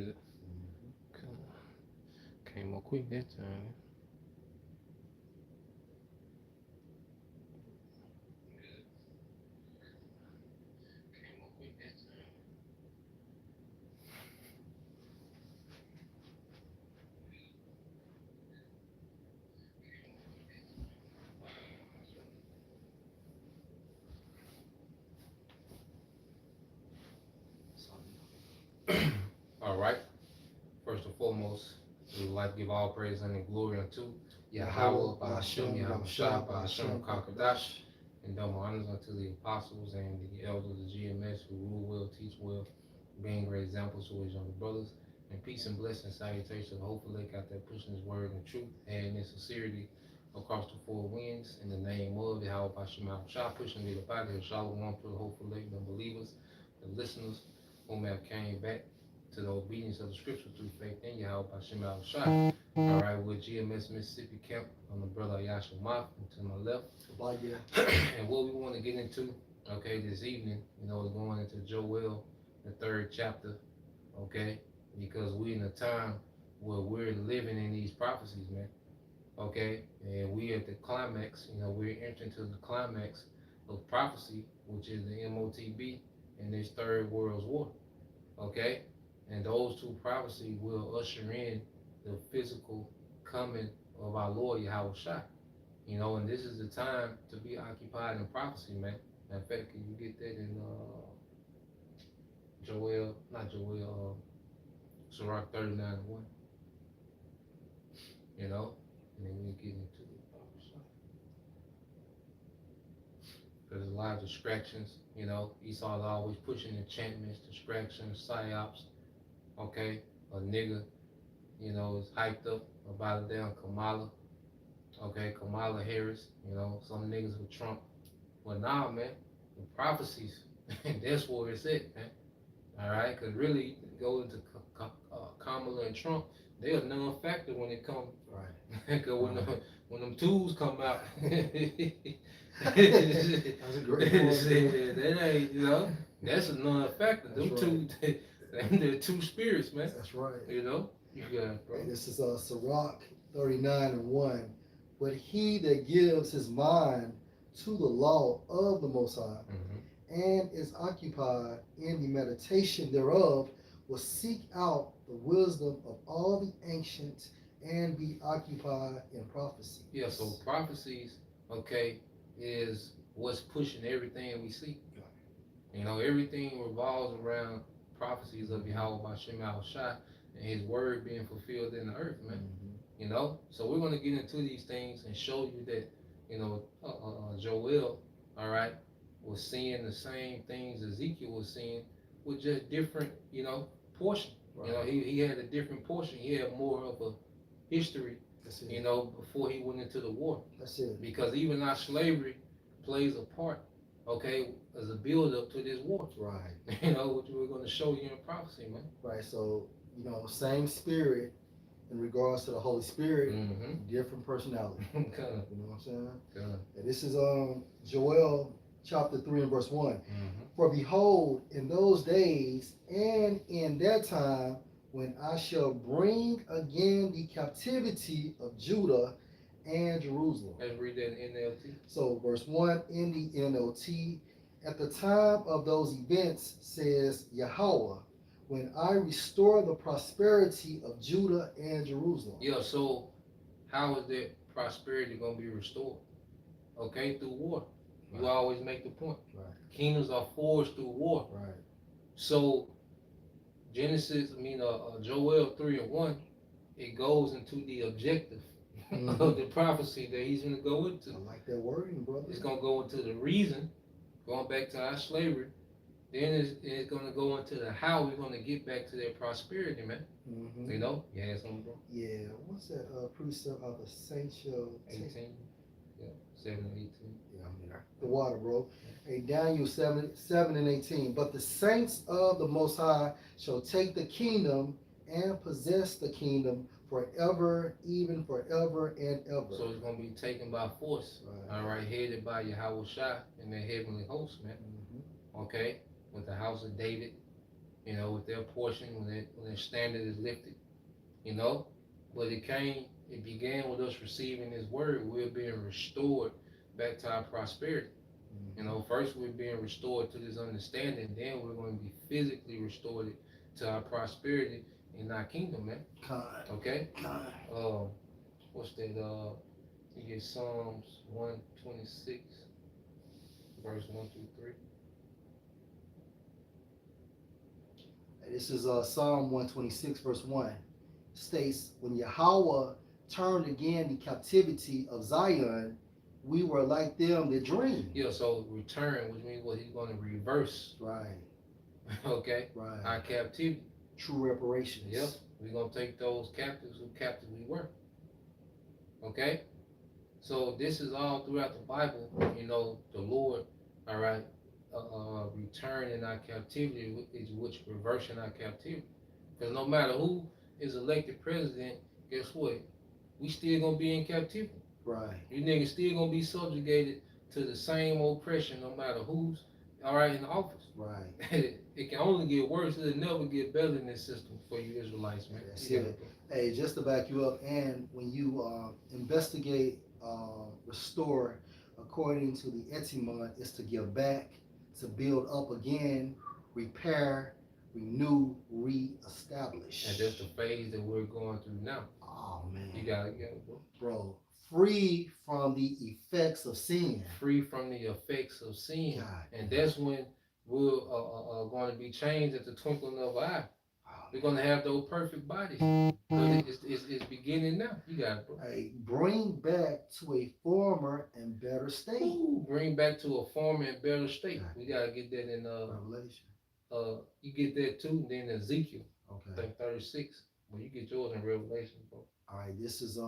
good. Came up quick that time. All right. First and foremost, we would like to give all praise and glory unto Yahweh, Ba'ashem, Yahushua, Ba'ashem, Kakadash, and double honors unto the apostles and the elders of GMS who rule well, teach well, being great examples to his younger brothers. And peace and blessing, salutation, hopefully out there pushing his word and truth and in sincerity across the four winds in the name of Yahweh, Ba'ashem, Yahushua, pushing the body of Shalom to the hopefully the believers, the listeners whom have came back to the obedience of the scripture through faith in Yahweh Hashem Al Shai. All right, with GMS Mississippi Camp, I'm the brother Yasha Moth, and to my left. And what we want to get into, okay, this evening, is going into Joel, the 3rd chapter, okay, because we're in a time where we're living in these prophecies, man, okay, and we at the climax, we're entering to the climax of prophecy, which is the MOTB and this Third World War, okay. And those two prophecies will usher in the physical coming of our Lord Yahweh Shai. And this is the time to be occupied in prophecy, man. In fact, can you get that in Sirach 39:1? And then we get into the prophecy. There's a lot of distractions, Esau's always pushing enchantments, distractions, psyops. Okay, a nigga, is hyped up about a damn Kamala. Okay, Kamala Harris, some niggas with Trump. Well, nah, man, the prophecies, that's where it's at, man. All right, because really, go into Kamala and Trump, they're a non-factor when it comes. Right. Because when them tools come out, that's a great point. That ain't, that's a non-factor. Them two. They're two spirits, man. That's right. You got bro. This is Sirach 39:1. But he that gives his mind to the law of the Most High and is occupied in the meditation thereof will seek out the wisdom of all the ancients and be occupied in prophecy. Yeah, so prophecies, okay, is what's pushing everything we see. Everything revolves around prophecies of Yahweh Ba'ashem Al Shai and his word being fulfilled in the earth, man. So we're going to get into these things and show you that, Joel, all right, was seeing the same things Ezekiel was seeing with just different, portion. Right. He had a different portion. He had more of a history, before he went into the war. That's it. Because even our slavery plays a part, okay, as a build up to this war. Right. Which we're going to show you in prophecy, man. Right. So, same spirit in regards to the Holy Spirit, different personality. You know what I'm saying? And this is Joel chapter 3 and verse 1. For behold, in those days and in that time, when I shall bring again the captivity of Judah and Jerusalem. Let's read that in NLT. So verse 1 in the NLT, at the time of those events, says Yahweh, when I restore the prosperity of Judah and Jerusalem. Yeah, so how is that prosperity going to be restored? Okay, through war. Right. You always make the point. Right. Kingdoms are forged through war. Right. So Joel 3:1, it goes into the objective of the prophecy that he's going to go into. I like that wording, brother. It's going to go into the reason, going back to our slavery. Then it's going to go into the how we're going to get back to that prosperity, man. You had something, bro? Yeah. What's that precept of the saints shall 18? Yeah, 7 and 18. Yeah, I'm there. The water, bro. Hey, Daniel 7 and 18. But the saints of the Most High shall take the kingdom and possess the kingdom forever, even forever and ever. So it's going to be taken by force. Right. All right, headed by Yahweh Shai and the heavenly host, man. Okay, with the house of David, you know, with their portion when their standard is lifted, you know. But it began with us receiving His word. We're being restored back to our prosperity. You know, first we're being restored to this understanding, then we're going to be physically restored to our prosperity in our kingdom, man. Okay? What's that? You get Psalms 126, verse 1 through 3. This is Psalm 126, verse 1. States, when Yahweh turned again the captivity of Zion, we were like them that dream. Yeah, so return, which means what He's going to reverse. Right. Okay? Right. Our captivity. True reparations. Yep. We're going to take those captives who captive we were. Okay? So this is all throughout the Bible, you know, the Lord, all right, return in our captivity is which reversing our captivity. Because no matter who is elected president, guess what? We still gonna be in captivity. Right. You niggas still gonna be subjugated to the same oppression no matter who's all right in the office. Right. It can only get worse. It'll never get better in this system for you Israelites, man. That's it. Hey, just to back you up, and when you investigate, restore, according to the etymon, is to give back, to build up again, repair, renew, reestablish. And that's the phase that we're going through now. Oh man, you gotta get it, bro. Free from the effects of sin. Free from the effects of sin, God. And that's when we're going to be changed at the twinkling of an eye. We're going to have those perfect bodies. But it's beginning now. You got it, bro. Hey, bring back to a former and better state. Ooh, bring back to a former and better state. We got to get that in Revelation. You get that too, then Ezekiel. Okay. I think 36. Well, you get yours in Revelation, bro. All right, this is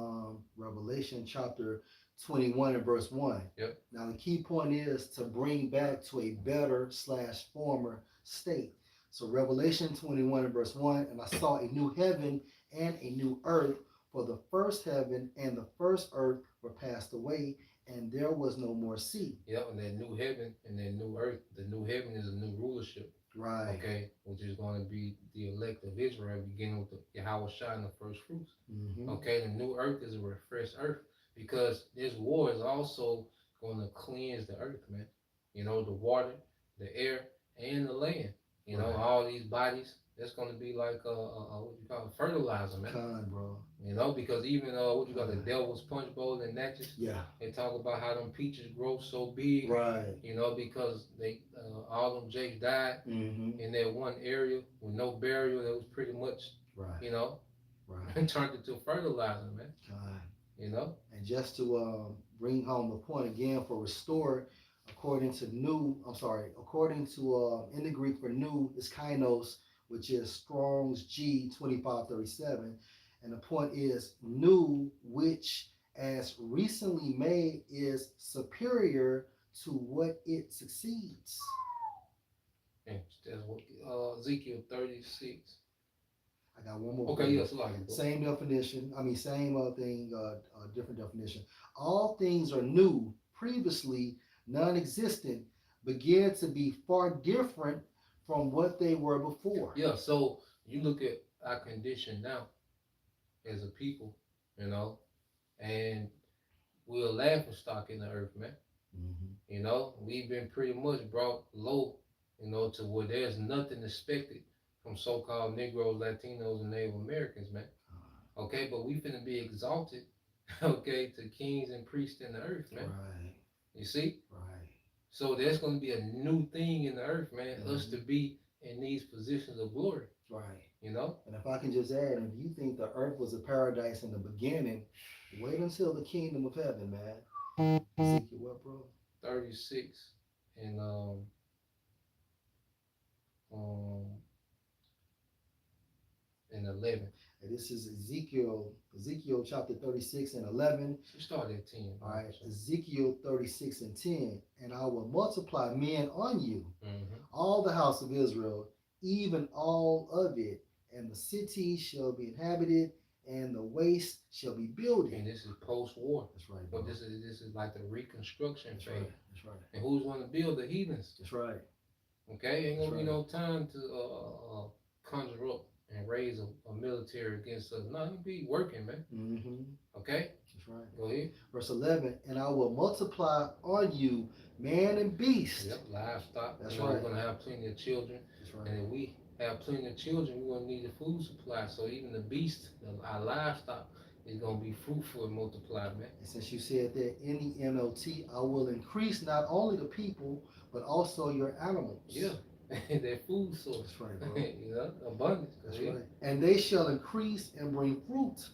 Revelation chapter 21 and verse 1. Yep. Now the key point is to bring back to a better / former state. So Revelation 21 and verse 1, and I saw a new heaven and a new earth, for the first heaven and the first earth were passed away, and there was no more sea. Yep, and that new heaven and that new earth, the new heaven is a new rulership. Right. Okay, which is going to be the elect of Israel, beginning with the Yahweh Shai and the first fruits. Mm-hmm. Okay, the new earth is a refreshed earth, because this war is also going to cleanse the earth, man. You know, the water, the air, and the land. You know, all these bodies, that's going to be like what you call it, fertilizer, man. Bro. You know, because even what you call the devil's punch bowl and Natchez. Yeah. They talk about how them peaches grow so big. Right. You know, because they all them jakes died in that one area with no burial. That was pretty much, you know, turned into fertilizer, man. You know. And just to bring home the point again, for restore, according to in the Greek for new is kainos, which is Strong's G 2537. And the point is new, which as recently made is superior to what it succeeds. And that's what Ezekiel 36. I got one more. Okay, yes, same definition. Same thing, different definition. All things are new, previously non-existent, begin to be far different from what they were before. Yeah, so you look at our condition now as a people, you know, and we're a laughing stock in the earth, man. Mm-hmm. You know, we've been pretty much brought low, you know, to where there's nothing expected from so-called Negroes, Latinos, and Native Americans, man. Okay, but we finna be exalted, okay, to kings and priests in the earth, man. Right. You see? Right. So there's gonna be a new thing in the earth, man. Mm-hmm. Us to be in these positions of glory. Right. You know? And if I can just add, if you think the earth was a paradise in the beginning, wait until the kingdom of heaven, man. Ezekiel what, bro? 36 and 11. And this is Ezekiel chapter 36 and 11. You start at 10. All right, Ezekiel 36 and 10. And I will multiply men on you, all the house of Israel, even all of it, and the city shall be inhabited, and the waste shall be builded. And this is post-war. That's right. But this is like the reconstruction phase. That's right. And who's going to build the heathens? That's right. Okay, ain't gonna That's be right. no time to conjure up and raise a military against us. No, you be working, man. Mm-hmm. Okay, That's right. go ahead. Verse 11, and I will multiply on you man and beast. Yep, livestock. That's You know, right. we're gonna have plenty of children, That's right. and if we have plenty of children, we're gonna need a food supply. So even the beast, our livestock, is gonna be fruitful and multiplied, man. And since you said that in the NLT, I will increase not only the people, but also your animals. Yeah, their food source. That's right, bro. You know, abundance. That's right. And they shall increase and bring fruit.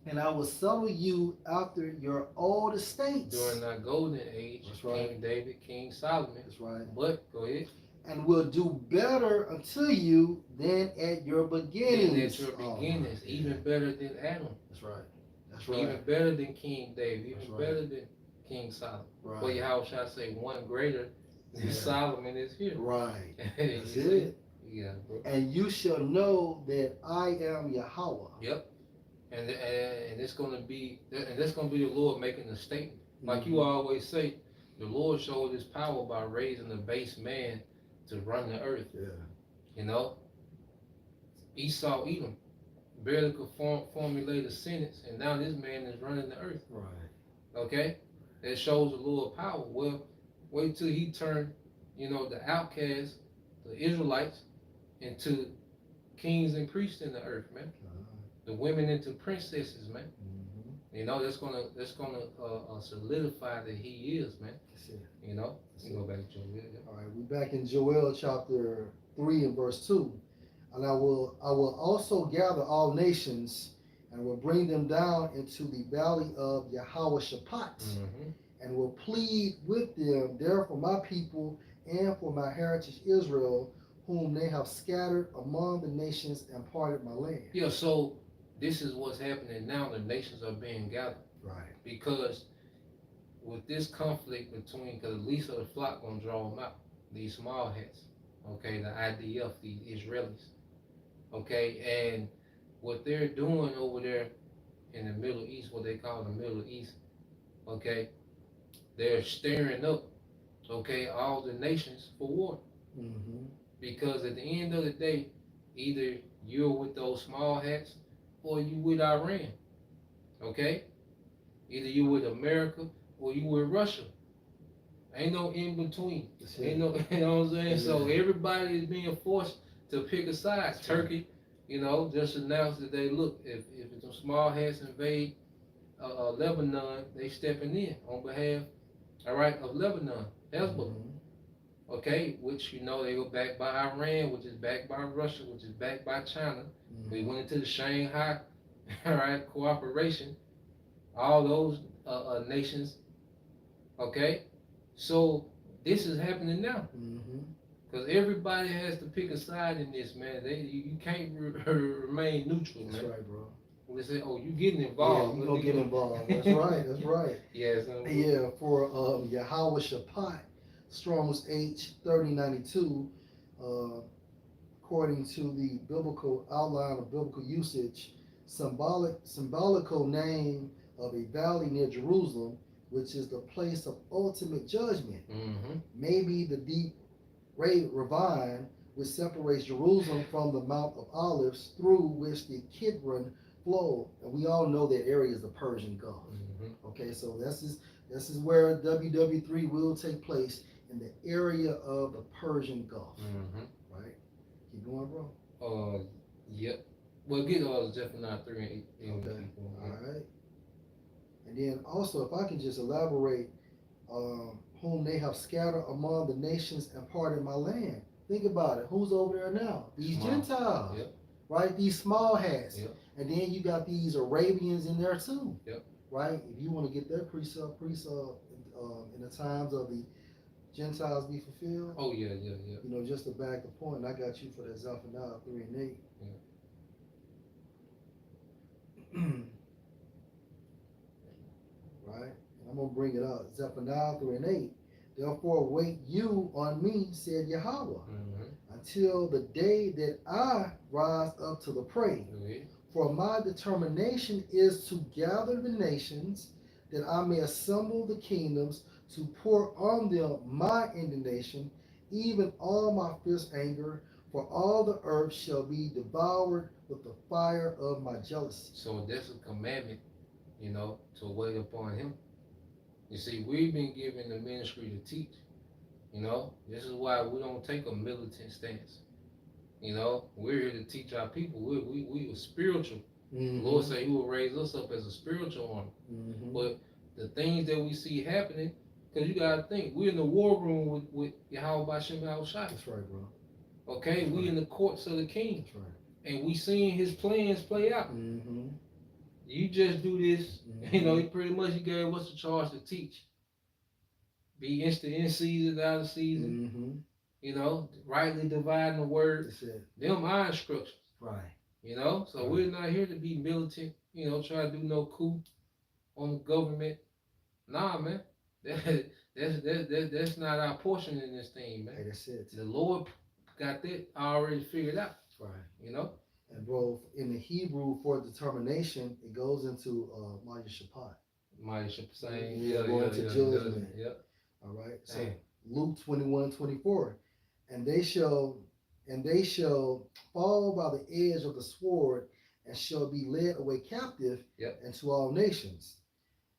And I will settle you after your old estates. During our golden age, That's right. King David, King Solomon. That's right. But go ahead. And will do better unto you than at your beginnings. Than at your beginnings, even better than Adam. That's right. That's right. Even better than King David, even Right. better than King Solomon. Right. Well, how shall I say, one greater than Solomon is here. Right. That's it. it. Yeah, bro. And you shall know that I am Yahweh. Yep. And it's gonna be, and that's gonna be the Lord making a statement. Like you always say, the Lord showed His power by raising a base man to run the earth. Yeah. You know, Esau, Edom, barely could formulate a sentence, and now this man is running the earth. Right. Okay, that shows the Lord power. Well, wait till He turn, you know, the outcasts, the Israelites, into kings and priests in the earth, man. The women into princesses, man. Mm-hmm. You know, that's gonna solidify that He is, man. That's it. You know, let's go back to Joel. Yeah. All right, we're back in Joel chapter 3 and verse 2. And I will also gather all nations and will bring them down into the valley of Yahweh Shaphat, and will plead with them there for my people and for my heritage Israel, whom they have scattered among the nations and parted my land. Yeah, so this is what's happening now. The nations are being gathered. Right. Because with this conflict between, because the least of the flock gonna draw them out, these small hats, okay, the IDF, the Israelis, okay, and what they're doing over there in the Middle East, what they call the Middle East, okay, they're stirring up, okay, all the nations for war. Mm-hmm. Because at the end of the day, either you're with those small hats or you with Iran, okay? Either you with America or you with Russia. Ain't no in between. Ain't no, you know what I'm saying? Yeah. So everybody is being forced to pick a side. That's Turkey, right. You know, just announced that they look, if some small hats invade Lebanon, they stepping in on behalf, all right, of Lebanon, Hezbollah. Mm-hmm. Okay, which you know they were backed by Iran, which is backed by Russia, which is backed by China. Mm-hmm. We went into the Shanghai, all right, cooperation. All those nations. Okay, so this is happening now. Because everybody has to pick a side in this, man. You can't remain neutral, man. That's right, bro. They say, oh, you getting involved. Yeah, you gonna get involved. That's right. That's right. Yes. Yeah, for Yahweh Shaphat, Strong's H 3092, according to the biblical outline of biblical usage, symbolical name of a valley near Jerusalem, which is the place of ultimate judgment. Mm-hmm. Maybe the deep ravine which separates Jerusalem from the Mount of Olives, through which the Kidron flowed. And we all know that area is the Persian Gulf. Mm-hmm. Okay, so this is where WW3 will take place, in the area of the Persian Gulf. Mm-hmm. Right? Keep going, bro. Yep. Well, get Zephaniah 3 and 8. Okay. All right. And then also, if I can just elaborate, whom they have scattered among the nations and parted my land. Think about it. Who's over there now? These Gentiles. Yep. Right? These small hats. Yep. And then you got these Arabians in there too. Yep. Right? If you want to get that precept in the times of the Gentiles be fulfilled. Oh, yeah. You know, just to back the point, I got you for that Zephaniah 3 and 8. Yeah. Right? And I'm going to bring it up. Zephaniah 3 and 8. Therefore, wait you on me, said Yahweh, until the day that I rise up to the prey. Mm-hmm. For my determination is to gather the nations, that I may assemble the kingdoms, to pour on them my indignation, even all my fierce anger, for all the earth shall be devoured with the fire of my jealousy. So that's a commandment, to wait upon him. You see, we've been given the ministry to teach. This is why we don't take a militant stance. We're here to teach our people. We are spiritual. The Lord said He will raise us up as a spiritual army. But the things that we see happening, because you gotta think, we're in the war room with Yahweh Bashem Yahushua. That's right, bro. Okay, That's we right. in the courts of the King. That's right. And we seeing His plans play out. You just do this. He pretty much He gave us the charge to teach. Be instant in season, out of season. Rightly dividing the word. That's it. Them our instructions. Right. So Right. we're not here to be militant, try to do no coup on the government. Nah, man. That's not our portion in this thing, man. Hey, that's it. The Lord got that already figured out. Right. And bro, in the Hebrew for determination, it goes into Maya Shabbat. Maya Shabbat. Going to judgment. Yep. All right. So Luke 21:24, and they shall fall by the edge of the sword, and shall be led away captive into all nations.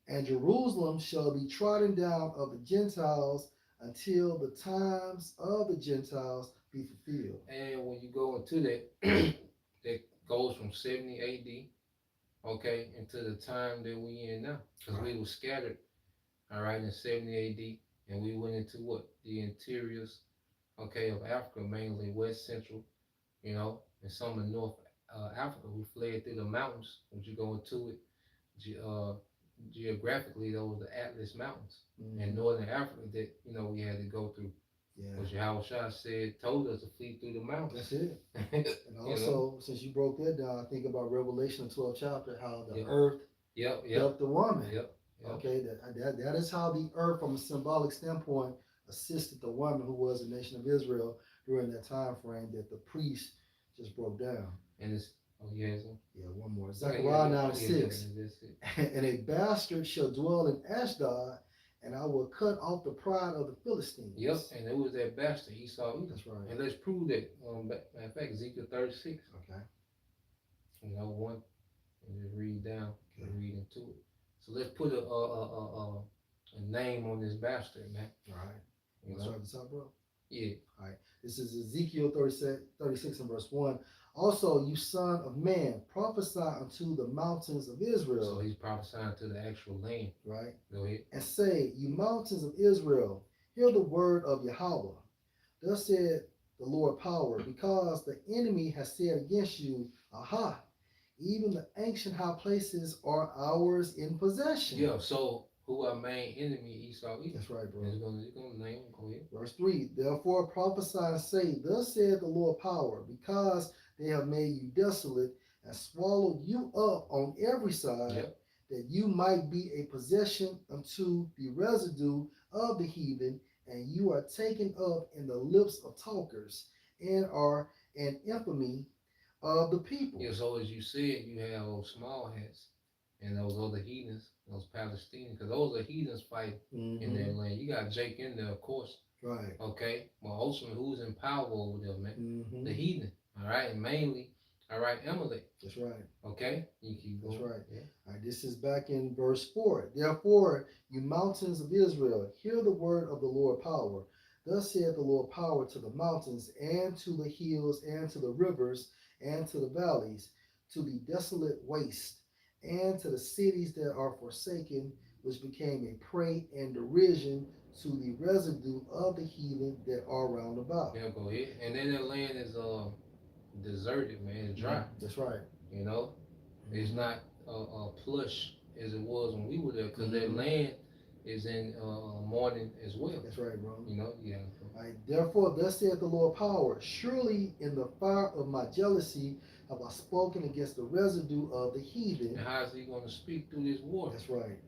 And Jerusalem shall be trodden down of the Gentiles until the times of the Gentiles be fulfilled. And when you go into that, that goes from 70 AD, into the time that we in now. Because we were scattered, in 70 AD, and we went into what? The interiors, of Africa, mainly West Central, and some of North Africa. We fled through the mountains. Once you go into it, geographically, those are the Atlas Mountains. And Northern Africa that, we had to go through. Yeah. Which Yahushua told us to flee through the mountains. That's it. And also, since you broke that down, I think about Revelation 12 chapter, how the earth helped the woman. Okay, that is how the earth, from a symbolic standpoint, assisted the woman who was the nation of Israel during that time frame that the priest just broke down. And it's yeah, one more. Zechariah 9:6. And a bastard shall dwell in Ashdod, and I will cut off the pride of the Philistines. Yep, and it was that bastard Esau. That's right. And let's prove that. Matter of fact, Ezekiel 36. Okay. 1, and just read down and read into it. So let's put a name on this bastard, man. All right. You start this out, bro? Yeah. All right. This is Ezekiel 36 and verse 1. Also, you son of man, prophesy unto the mountains of Israel. So he's prophesying to the actual land. Right. Go ahead. And say, you mountains of Israel, hear the word of Yahweh. Thus said the Lord power, because the enemy has said against you, aha, even the ancient high places are ours in possession. Yeah, so who our main enemy, Esau? That's right, bro. He's gonna name him. Go ahead. Verse 3, therefore prophesy and say, thus said the Lord power, because they have made you desolate and swallowed you up on every side, that you might be a possession unto the residue of the heathen, and you are taken up in the lips of talkers, and are an infamy of the people. Yeah, so as you said, you have those small hats and those other heathens, those Palestinians, because those are heathens fighting in their land. You got Jake in there, of course. Right. Okay. Well, ultimately, who's in power over there, man? The heathen. All right. And mainly, Amalek. That's right. Okay. You keep going. That's right. Yeah. All right. This is back in verse 4. Therefore, you mountains of Israel, hear the word of the Lord power. Thus said the Lord power to the mountains, and to the hills, and to the rivers, and to the valleys, to the desolate waste, and to the cities that are forsaken, which became a prey and derision to the residue of the heathen that are round about. Yeah, go ahead. And then that land is deserted, man. It's dry. That's right. It's not plush as it was when we were there, because that land is in mourning as well. That's right, bro. Yeah. All right. Therefore, thus saith the Lord power, surely in the fire of my jealousy have I spoken against the residue of the heathen. And how is he going to speak through this war? That's right.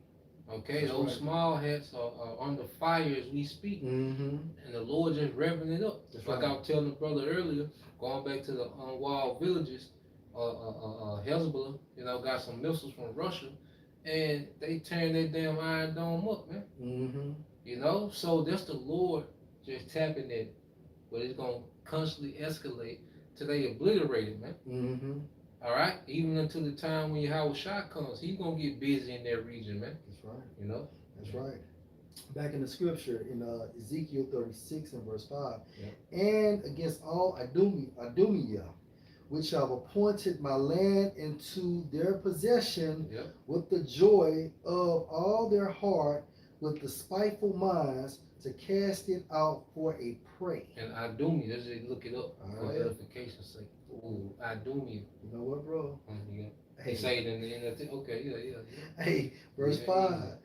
Okay, That's those right. small hats are under fire as we speak. And the Lord just revving it up. That's like right. I was telling the brother earlier, going back to the unwalled villages, Hezbollah, got some missiles from Russia, and they tearing that damn Iron Dome up, man. So that's the Lord just tapping but it's gonna constantly escalate till they obliterate it, man. Mm-hmm. All right, even until the time when Yahweh Shah comes, he's gonna get busy in that region, man. That's right. You know. That's right. Back in the scripture in Ezekiel 36 and verse 5, yeah. and against all Idumea, which have appointed my land into their possession with the joy of all their heart, with the spiteful minds, to cast it out for a prey. And Idumea, let's just look it up for right. edification's sake. Ooh, Idumea. You know what, bro? Yeah. Hey. Say it in the end. Okay, yeah. Hey, verse 5.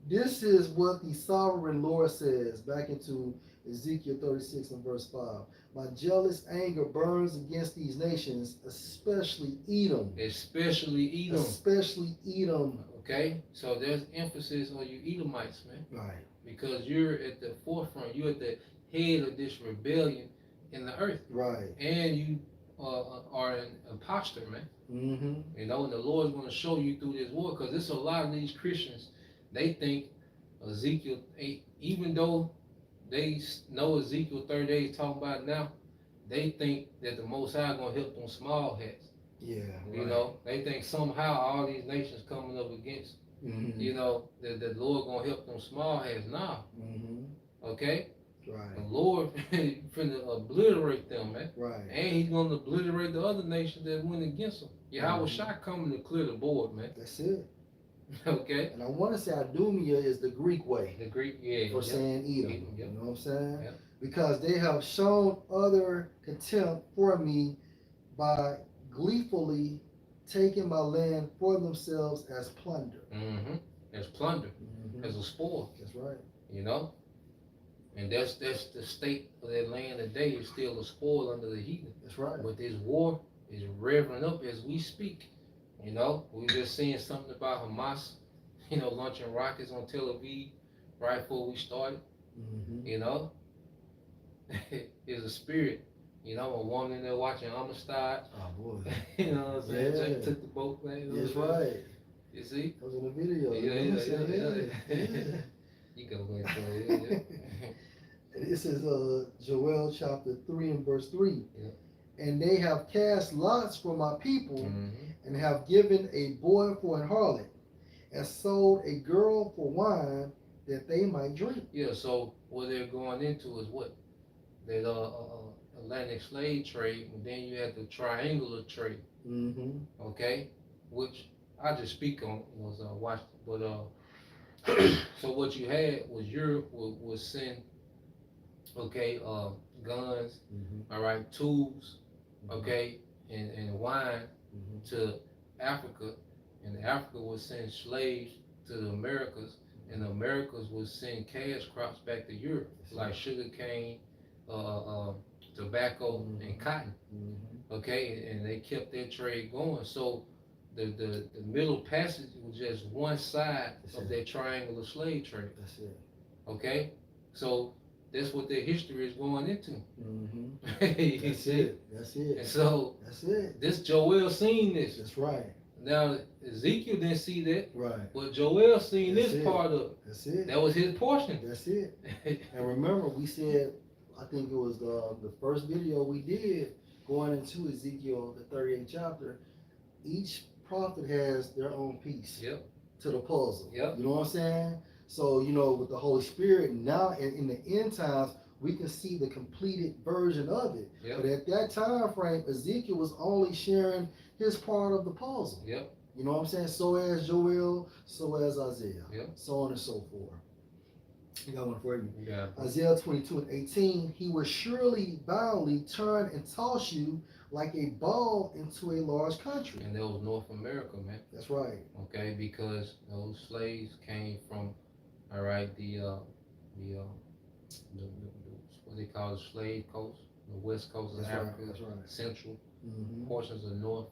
This is what the sovereign Lord says, back into Ezekiel 36 and verse 5. My jealous anger burns against these nations, especially Edom. Especially Edom. Especially Edom. Okay? So there's emphasis on you Edomites, man. Right. Because you're at the forefront, you're at the head of this rebellion in the earth. Right. And you are an imposter, man. Mm-hmm. You know, and the Lord's going to show you through this war, because there's a lot of these Christians, they think Ezekiel 8, even though they know Ezekiel 38 is talking about now, they think that the Most High going to help them small hats. Yeah. Right. You know, they think somehow all these nations coming up against, you know, that the Lord going to help them small hats. Nah. Okay? Right. The Lord finna obliterate them, man. Right. And he's going to obliterate the other nations that went against them. Yahweh Shah coming to clear the board, man. That's it. Okay. And I want to say Idumea is the Greek way. The Greek, yeah. For saying Edom. You know what I'm saying? Yeah. Because they have shown other contempt for me by gleefully taking my land for themselves as plunder. Mm-hmm. As plunder. As a spoil. That's right. You know? And that's the state of that land today, is still a spoil under the heathen. That's right. But this war is revving up as we speak. You know, we just seeing something about Hamas, you know, launching rockets on Tel Aviv right before we started. You know, it's a spirit. You know, a woman in there watching Amistad. Oh boy. You know what I'm saying? Yeah. Just took the boat back. That's right. You see? That was in the video. Yeah. You go go into it. This is Joel chapter 3 and verse 3. Yeah. And they have cast lots for my people, and have given a boy for an harlot, and sold a girl for wine, that they might drink. Yeah, so what they're going into is what? That Atlantic slave trade, and then you had the triangular trade. Okay? Which I just speak on, was watched, but so what you had was Europe would send, okay, guns, all right, tools, okay, and wine to Africa, and Africa would send slaves to the Americas, and the Americas would send cash crops back to Europe, like sugar cane, tobacco, and cotton. Okay, and they kept their trade going. So the Middle Passage was just one side of their triangular slave trade. That's it. Okay, so that's what their history is going into. That's it. That's it. And so that's it. This Joel seen this. That's right. Now Ezekiel didn't see that. Right. But Joel seen That's this it. part of it. That's it. That was his portion. That's it. And remember, we said, I think it was the first video we did going into Ezekiel, the 38th chapter. Each prophet has their own piece to the puzzle. You know what I'm saying? So, you know, with the Holy Spirit, now in the end times, we can see the completed version of it. But at that time frame, Ezekiel was only sharing his part of the puzzle. You know what I'm saying? So as Joel, so as Isaiah, so on and so forth. I got one for you. Isaiah 22:18, he will surely violently turn and toss you like a ball into a large country. And that was North America, man. That's right. Okay, because those slaves came from, all right, the what they call the slave coast, the west coast of Africa, central portions of North.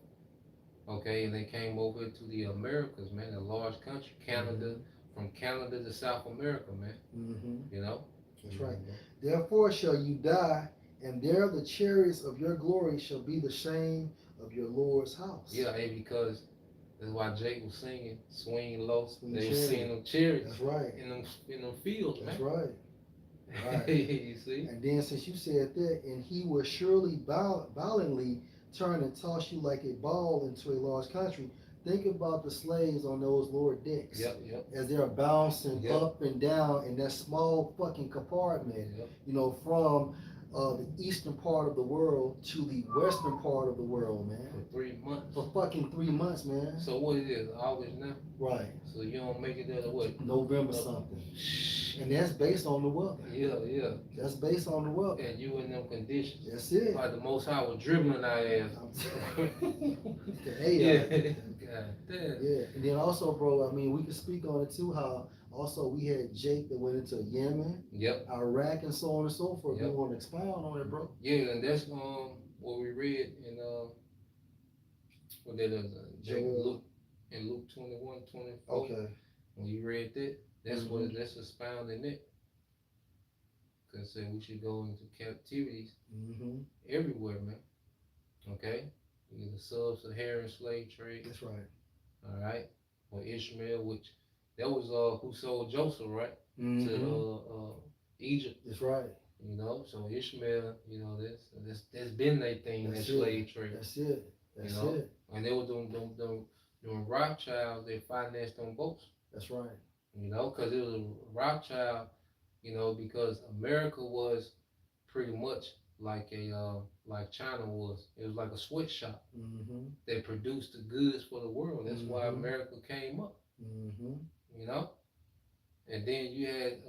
Okay, and they came over to the Americas, man, a large country, Canada, from Canada to South America, man. You know? That's right. Therefore shall you die, and there the chariots of your glory shall be the shame of your Lord's house. Yeah, hey, because that's why Jake was singing, swing low. They were singing them chariots. That's right. In them fields, man. That's right. Right. You see? And then since you said that, and he will surely violently turn and toss you like a ball into a large country. Think about the slaves on those lower decks. Yep. As they're bouncing Yep. up and down in that small fucking compartment, Yep. you know, from the eastern part of the world to the western part of the world, man. For 3 months. For fucking 3 months, man. So what it is, August now? Right. So you don't make it there to what? November something. And that's based on the weather. Yeah. That's based on the weather. And you in them conditions. That's it. Like the Most High was dribbling our ass. Hey, God damn. yeah. And then also, bro, I mean, we could speak on it too, how also we had Jake that went into Yemen, Yep. Iraq, and so on and so forth. Yep. You want to expound on it, bro? Yeah, and that's what we read in what that is, Jake Luke in Luke 21:24. Okay. When you read that, that's what that's expounding it. Cause said we should go into captivities everywhere, man. Okay, the sub-Saharan slave trade. That's right. All right, or Ishmael, which that was who sold Joseph, right, to Egypt. That's right. You know, so Ishmael, you know, that's been their thing, That's that slave trade. That's it. That's you know? it. And they were doing Rothschild, they financed them boats. That's right. You know, because it was a Rothschild, you know, because America was pretty much like like China was. It was like a sweatshop. They produced the goods for the world. That's why America came up. You know, and then you had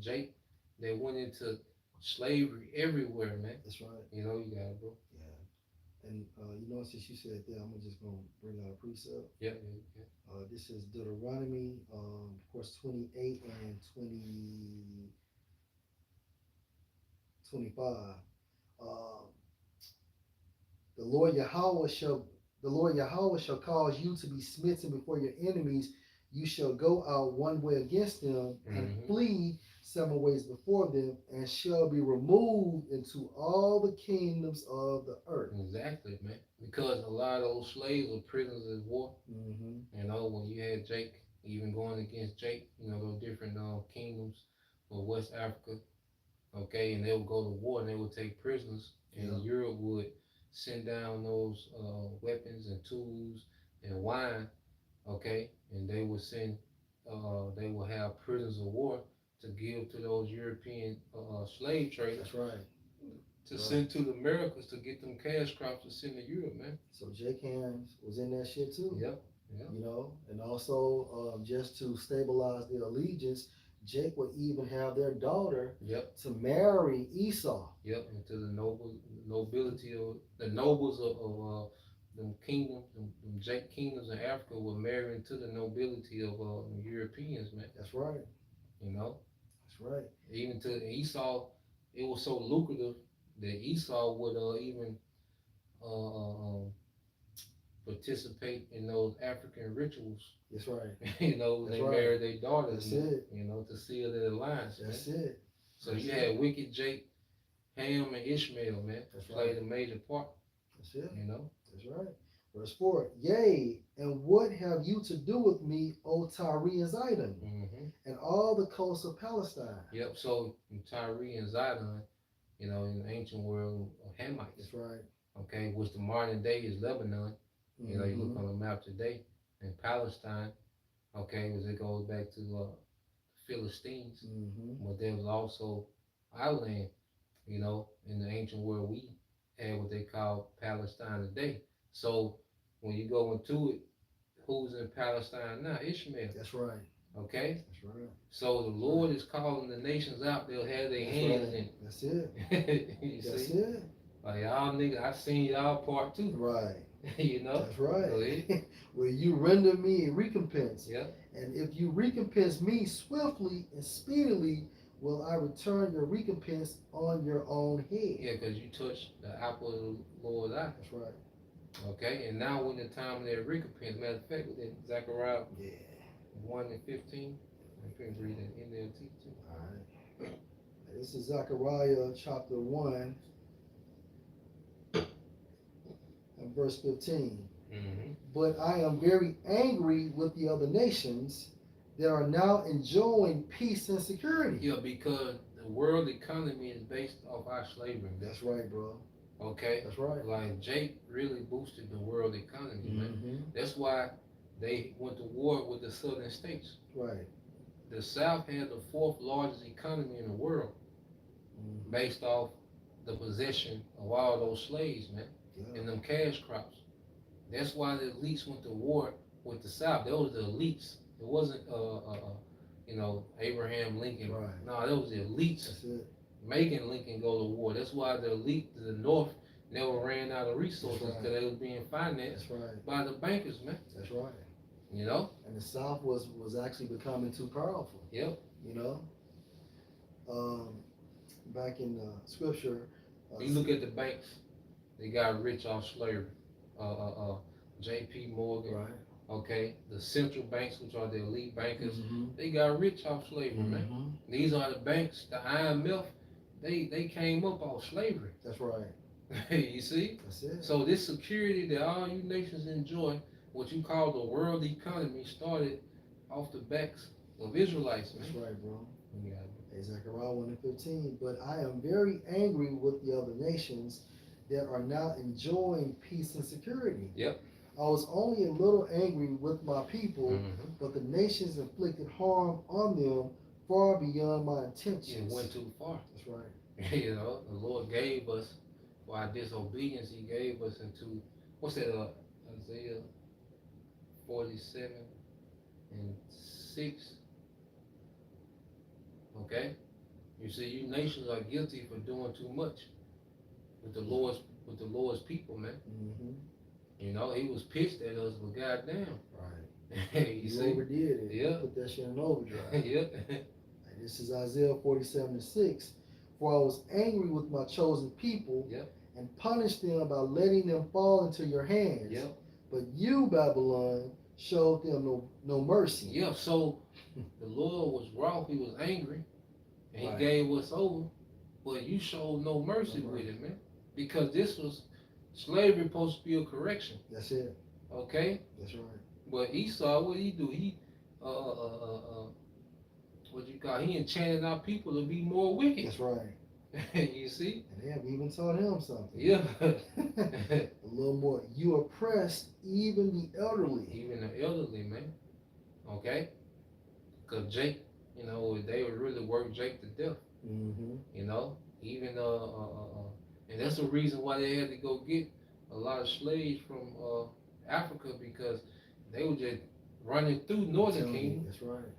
Jake. They went into slavery everywhere, man. That's right. You know, you got it, bro. Yeah. And you know, since you said that, I'm just gonna bring out a precept. Yeah. This is Deuteronomy, of course, 28 and 25. The Lord Yahweh shall cause you to be smitten before your enemies. You shall go out one way against them and flee 7 ways before them, and shall be removed into all the kingdoms of the earth. Exactly, man. Because a lot of those slaves were prisoners of war. You know, when you had Jake, even going against Jake, you know, those different kingdoms of West Africa, okay, and they would go to war and they would take prisoners, and Europe would send down those weapons and tools and wine, okay, and they would send, they would have prisoners of war to give to those European slave traders. That's right. To send to the Americas to get them cash crops to send to Europe, man. So Jake Hands was in that shit too. Yep. You know, and also just to stabilize their allegiance, Jake would even have their daughter to marry Esau. Yep, into the nobility of the nobles of them kingdoms, them Jake kingdoms in Africa were marrying to the nobility of Europeans, man. That's right. You know. That's right. Even to Esau, it was so lucrative that Esau would even participate in those African rituals. That's right. You know, That's they right. married their daughters. That's it. You know, to seal their alliance. That's man. it. So That's you it. had wicked Jake, Ham, and Ishmael, man. That's played right. a major part. That's it. You know. That's right. Verse 4. Yea, and what have you to do with me, O Tyre and Zidon, and all the coasts of Palestine? Yep. So Tyre and Zidon, you know, in the ancient world, Hamites. That's right. Okay, which the modern day is Lebanon. You know, you look on the map today, and Palestine, okay, as it goes back to Philistines, but there was also our land, you know, in the ancient world we had what they call Palestine today. So when you go into it, who's in Palestine now? Ishmael. That's right. Okay? That's right. So the Lord is calling the nations out, they'll have their hands in. That's it. You That's see? it. Like y'all niggas, I seen y'all part too. Right. You know? That's right. Go ahead. Will you render me a recompense? Yep. And if you recompense me swiftly and speedily, will I return your recompense on your own head? Yeah, because you touched the apple of the Lord's eye. That's right. Okay, and now when the time of their recompense, matter of fact, within Zechariah 1 and 15, I can read that NLT too. All right. This is Zechariah chapter 1 and verse 15. But I am very angry with the other nations that are now enjoying peace and security. Yeah, because the world economy is based off our slavery. That's right, bro. Okay? That's right. Like Jake really boosted the world economy, man. That's why they went to war with the southern states. Right. The South had the fourth largest economy in the world based off the possession of all those slaves, man, and them cash crops. That's why the elites went to war with the South. Those were the elites. It wasn't, you know, Abraham Lincoln. Right. No, that was the elites. That's it. Making Lincoln go to war. That's why the elite, the North, never ran out of resources because they was being financed by the bankers, man. That's right. You know? And the South was actually becoming too powerful. Yep. You know? Back in scripture. You look at the banks, they got rich off slavery. J.P. Morgan, right. Okay, the central banks, which are the elite bankers, they got rich off slavery, man. These are the banks, the IMF, they came up off slavery. That's right. You see? That's it. So this security that all you nations enjoy, what you call the world economy, started off the backs of Israelites, man. That's right, bro. Yeah. Zechariah 1:15. But I am very angry with the other nations that are now enjoying peace and security. Yep. I was only a little angry with my people, but the nations inflicted harm on them far beyond my intentions. It went too far. That's right. You know, the Lord gave us, for our disobedience, He gave us into, what's that, Isaiah 47:6. Okay? You see, you nations are guilty for doing too much with the Lord's people, man. You know, He was pissed at us, but goddamn. Right. You see? Overdid it. Yeah. Put that shit in overdrive. Yep. This is Isaiah 47:6. For I was angry with my chosen people and punished them by letting them fall into your hands. Yep. But you, Babylon, showed them no mercy. Yeah, so the Lord was wroth, He was angry, and He gave us over, but you showed no mercy with it, man. Because this was slavery supposed to be a correction. That's it. Okay? That's right. But Esau, what did he do? He he enchanted our people to be more wicked. That's right. You see? And they have even taught him something. Yeah. A little more. You oppressed even the elderly. Even the elderly, man. Okay? Because Jake, you know, they would really work Jake to death. You know? Even, and that's the reason why they had to go get a lot of slaves from Africa, because they were just running through Northern Kingdom. That's right.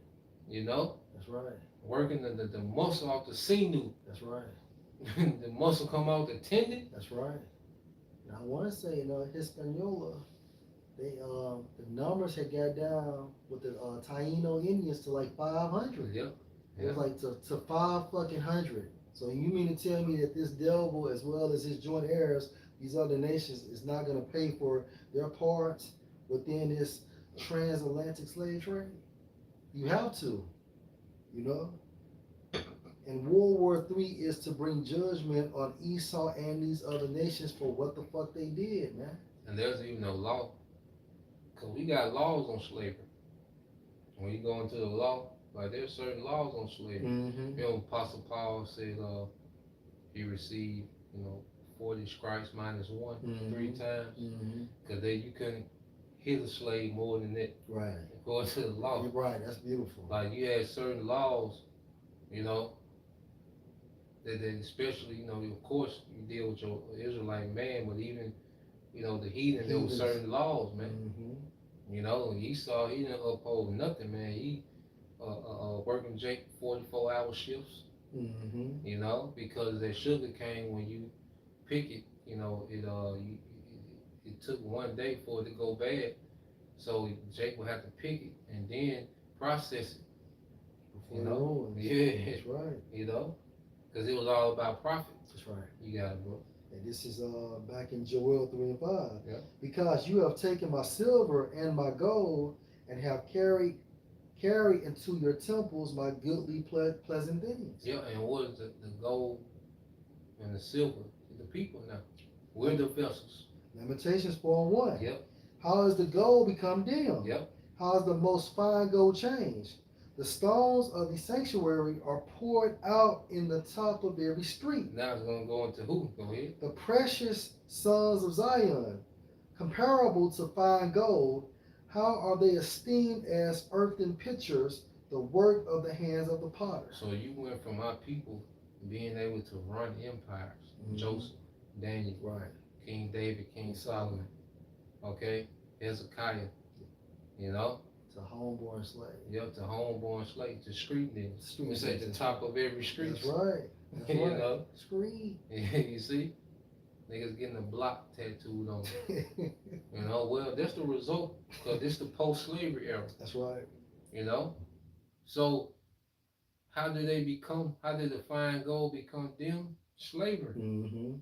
You know? That's right. Working the muscle off the sinew. That's right. The muscle come out the tendon. That's right. Now I want to say, you know, Hispaniola, they the numbers had got down with the Taino Indians to like 500. Yep. It was like to 500. So you mean to tell me that this devil, as well as his joint heirs, these other nations, is not going to pay for their parts within this transatlantic slave trade? You have to, you know. And World War III is to bring judgment on Esau and these other nations for what the fuck they did, man. And there's even a law, because we got laws on slavery. When you go into the law, like there's certain laws on slavery. You know, Apostle Paul said he received, 40 stripes minus one 3 times, because you couldn't hit a slave more than that. Right. According to the law. You're right. That's beautiful. Like you had certain laws, that especially, of course you deal with your Israelite man, but even, the heathen, there were certain laws, man. Esau, he didn't uphold nothing, man. He working Jake 44-hour shifts, because that sugar cane, when you pick it, it took one day for it to go bad. So Jake would have to pick it and then process it. Yeah, that's right. Because it was all about profit. That's right. You got it, bro. And this is back in Joel 3:5. Yeah. Because you have taken my silver and my gold and have carried into your temples my goodly pleasant things. Yeah, and what is the gold and the silver? The people now. We're the vessels. Lamentations 4:1. Yep. How has the gold become dim? Yep. How has the most fine gold changed? The stones of the sanctuary are poured out in the top of every street. Now it's gonna go into who? Go ahead. The precious sons of Zion, comparable to fine gold, how are they esteemed as earthen pitchers, the work of the hands of the potter? So you went from our people being able to run empires, Joseph, Daniel, right, King David, King Solomon, okay, Hezekiah, you know, to homeborn slave. Yep, to homeborn slave, to street niggas. It's at the top of every street. That's right. That's you right. know, Street. you see, niggas getting a block tattooed on them. You know, well, that's the result, because this the post-slavery era. That's right. You know, so how did the fine gold become them? Slavery. Mm-hmm.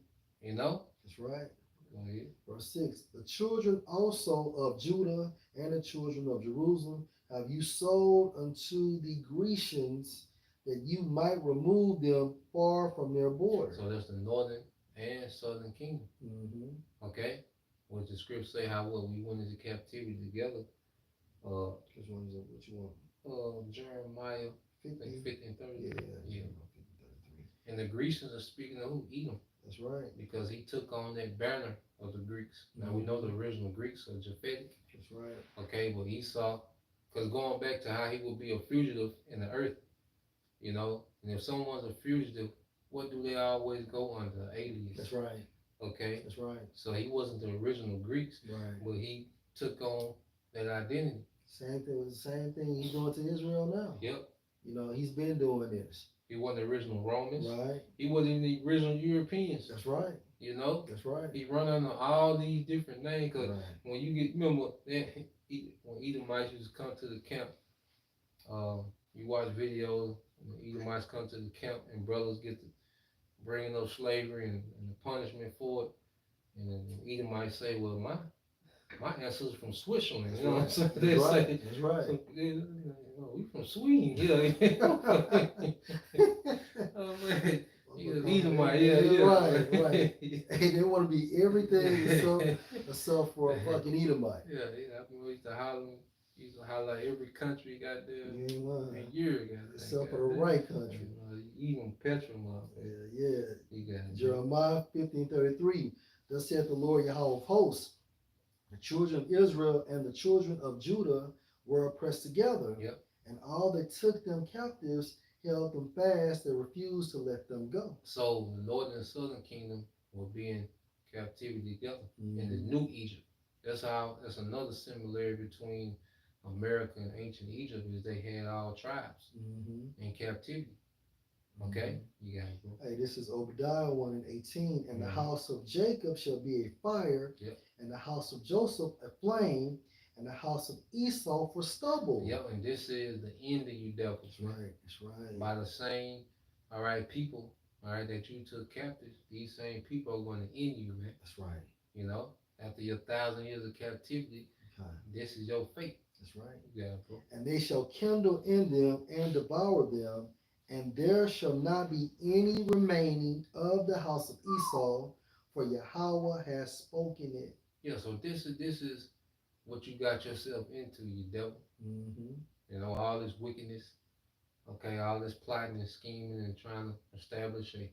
You know? That's right. Go ahead. Verse 6. The children also of Judah and the children of Jerusalem have you sold unto the Grecians, that you might remove them far from their border. So that's the northern and southern kingdom. Mm-hmm. Okay? What the scripts say how we went into captivity together. Which one is it? What you want? Jeremiah 50. 50 and 30. Yeah. And the Grecians are speaking of who? Edom. That's right. Because he took on that banner of the Greeks. Now we know the original Greeks are Japhetic. That's right. Okay, but Esau, because going back to how he would be a fugitive in the earth, you know, and if someone's a fugitive, what do they always go under? Alias. That's right. Okay. That's right. So he wasn't the original Greeks, right, but he took on that identity. Same thing. It was the same thing he's doing to Israel now. Yep. You know, he's been doing this. He wasn't the original Romans. Right. He wasn't even the original Europeans. That's right. You know? That's right. He run under all these different names. Because right. when you get, remember, when Edomites used to come to the camp, you watch videos, when Edomites come to the camp and brothers get to bringing up slavery and the punishment for it. And then the Edomites say, well, my ancestors from Switzerland. You know what I'm saying? They say, that's right. So, we from Sweden. Yeah. Oh, man. Edomite, yeah. Right. Hey, they want to be everything except for a fucking Edomite. Yeah. I mean, we used to highlight every country got there. You ain't lying. And year got there. Except for the right country. Even Petrum. Yeah. Jeremiah 15:33. Thus saith the Lord Yahweh of hosts, the children of Israel and the children of Judah were oppressed together. Yep. And all that took them captives held them fast and refused to let them go. So the northern and southern kingdom will be in captivity together in the new Egypt. That's another similarity between America and ancient Egypt is they had all tribes in captivity. Okay, you got it, bro. Hey, this is Obadiah 1:18. And the house of Jacob shall be a fire, and the house of Joseph a flame, and the house of Esau for stubble. Yep, and this is the end of you devils. Right, that's right. By the same, people, that you took captive, these same people are going to end you, man. That's right. You know, after your 1,000 years of captivity, this is your fate. That's right. Yeah, bro. And they shall kindle in them and devour them, and there shall not be any remaining of the house of Esau, for Yahweh has spoken it. Yeah, so this is what you got yourself into, you devil. You know, all this wickedness, okay, all this plotting and scheming and trying to establish a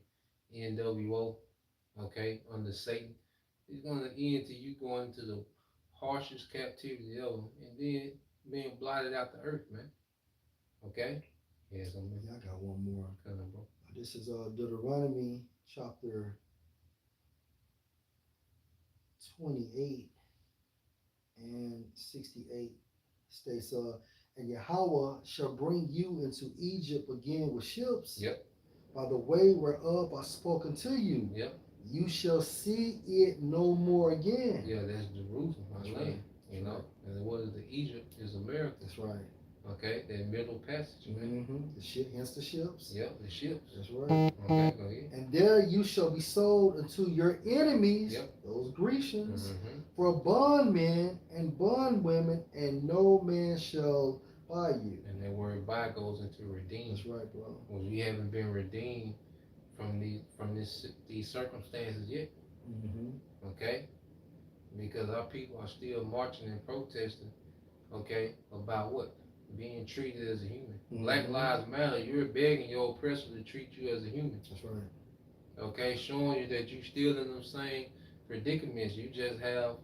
NWO, okay, under Satan. It's going to end till you go into the harshest captivity ever, and then being blotted out the earth, man. Okay? Yeah, so I got one more. Coming, bro. This is Deuteronomy chapter 28 and 68 states, and Yahweh shall bring you into Egypt again with ships. By the way whereof I spoken to you. You shall see it no more again. Yeah, that's Jerusalem, my land. Right. You know, and what is the Egypt is America. That's right. Okay, that middle passage, man. The ship, hence the ships. Yep, the ships. That's right. Okay, go ahead. And there you shall be sold unto your enemies, those Grecians, for bondmen and bondwomen, and no man shall buy you. And that word buy goes into redeem. That's right, bro. Well, we haven't been redeemed from these circumstances yet. Okay? Because our people are still marching and protesting, okay, about what? being treated as a human. Black Lives Matter, you're begging your oppressor to treat you as a human. That's right. Okay, showing you that you still in them same predicaments. You just have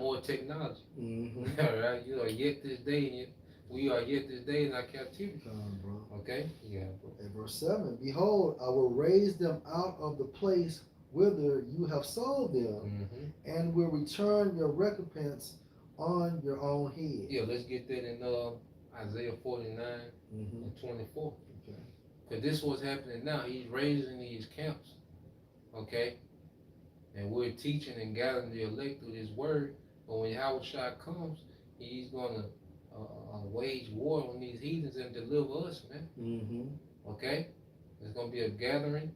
more technology. All right, you are yet this day, we are yet this day in our captivity. Bro. Okay, yeah, bro. And verse 7, behold, I will raise them out of the place whither you have sold them, and will return your recompense on your own head. Yeah, let's get that in Isaiah 49 and 24. Okay. Because this is what's happening now. He's raising these camps, okay? And we're teaching and gathering the elect through this word. But when Yahweh Shai comes, he's going to wage war on these heathens and deliver us, man. Okay? There's going to be a gathering,